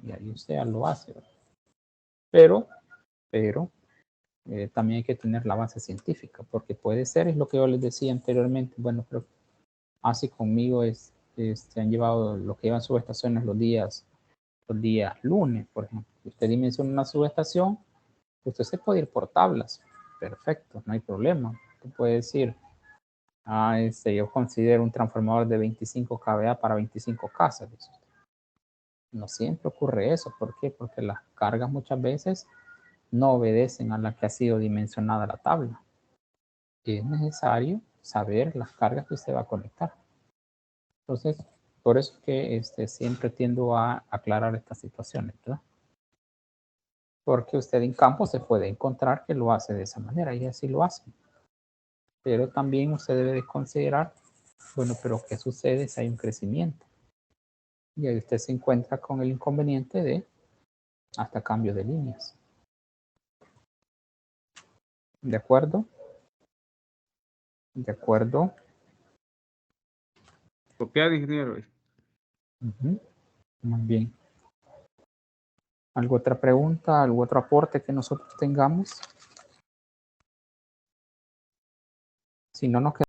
[SPEAKER 1] y ahí usted ya lo hace, ¿verdad? Pero también hay que tener la base científica, porque puede ser, es lo que yo les decía anteriormente, bueno, pero así conmigo han llevado lo que llevan subestaciones los días lunes, por ejemplo. Usted dimensiona una subestación, usted se puede ir por tablas, perfecto, no hay problema. Usted puede decir, yo considero un transformador de 25 kVA para 25 casas. No siempre ocurre eso, ¿por qué? Porque las cargas muchas veces no obedecen a la que ha sido dimensionada la tabla. Es necesario saber las cargas que usted va a conectar. Entonces, por eso es que siempre tiendo a aclarar estas situaciones, ¿verdad? Porque usted en campo se puede encontrar que lo hace de esa manera y así lo hace. Pero también usted debe de considerar, bueno, pero ¿qué sucede si hay un crecimiento? Y ahí usted se encuentra con el inconveniente de hasta cambio de líneas. ¿De acuerdo? ¿De acuerdo?
[SPEAKER 4] Copiado, ingeniero.
[SPEAKER 1] Muy bien. ¿Alguna otra pregunta? ¿Algún otro aporte que nosotros tengamos? Si no, nos quedamos.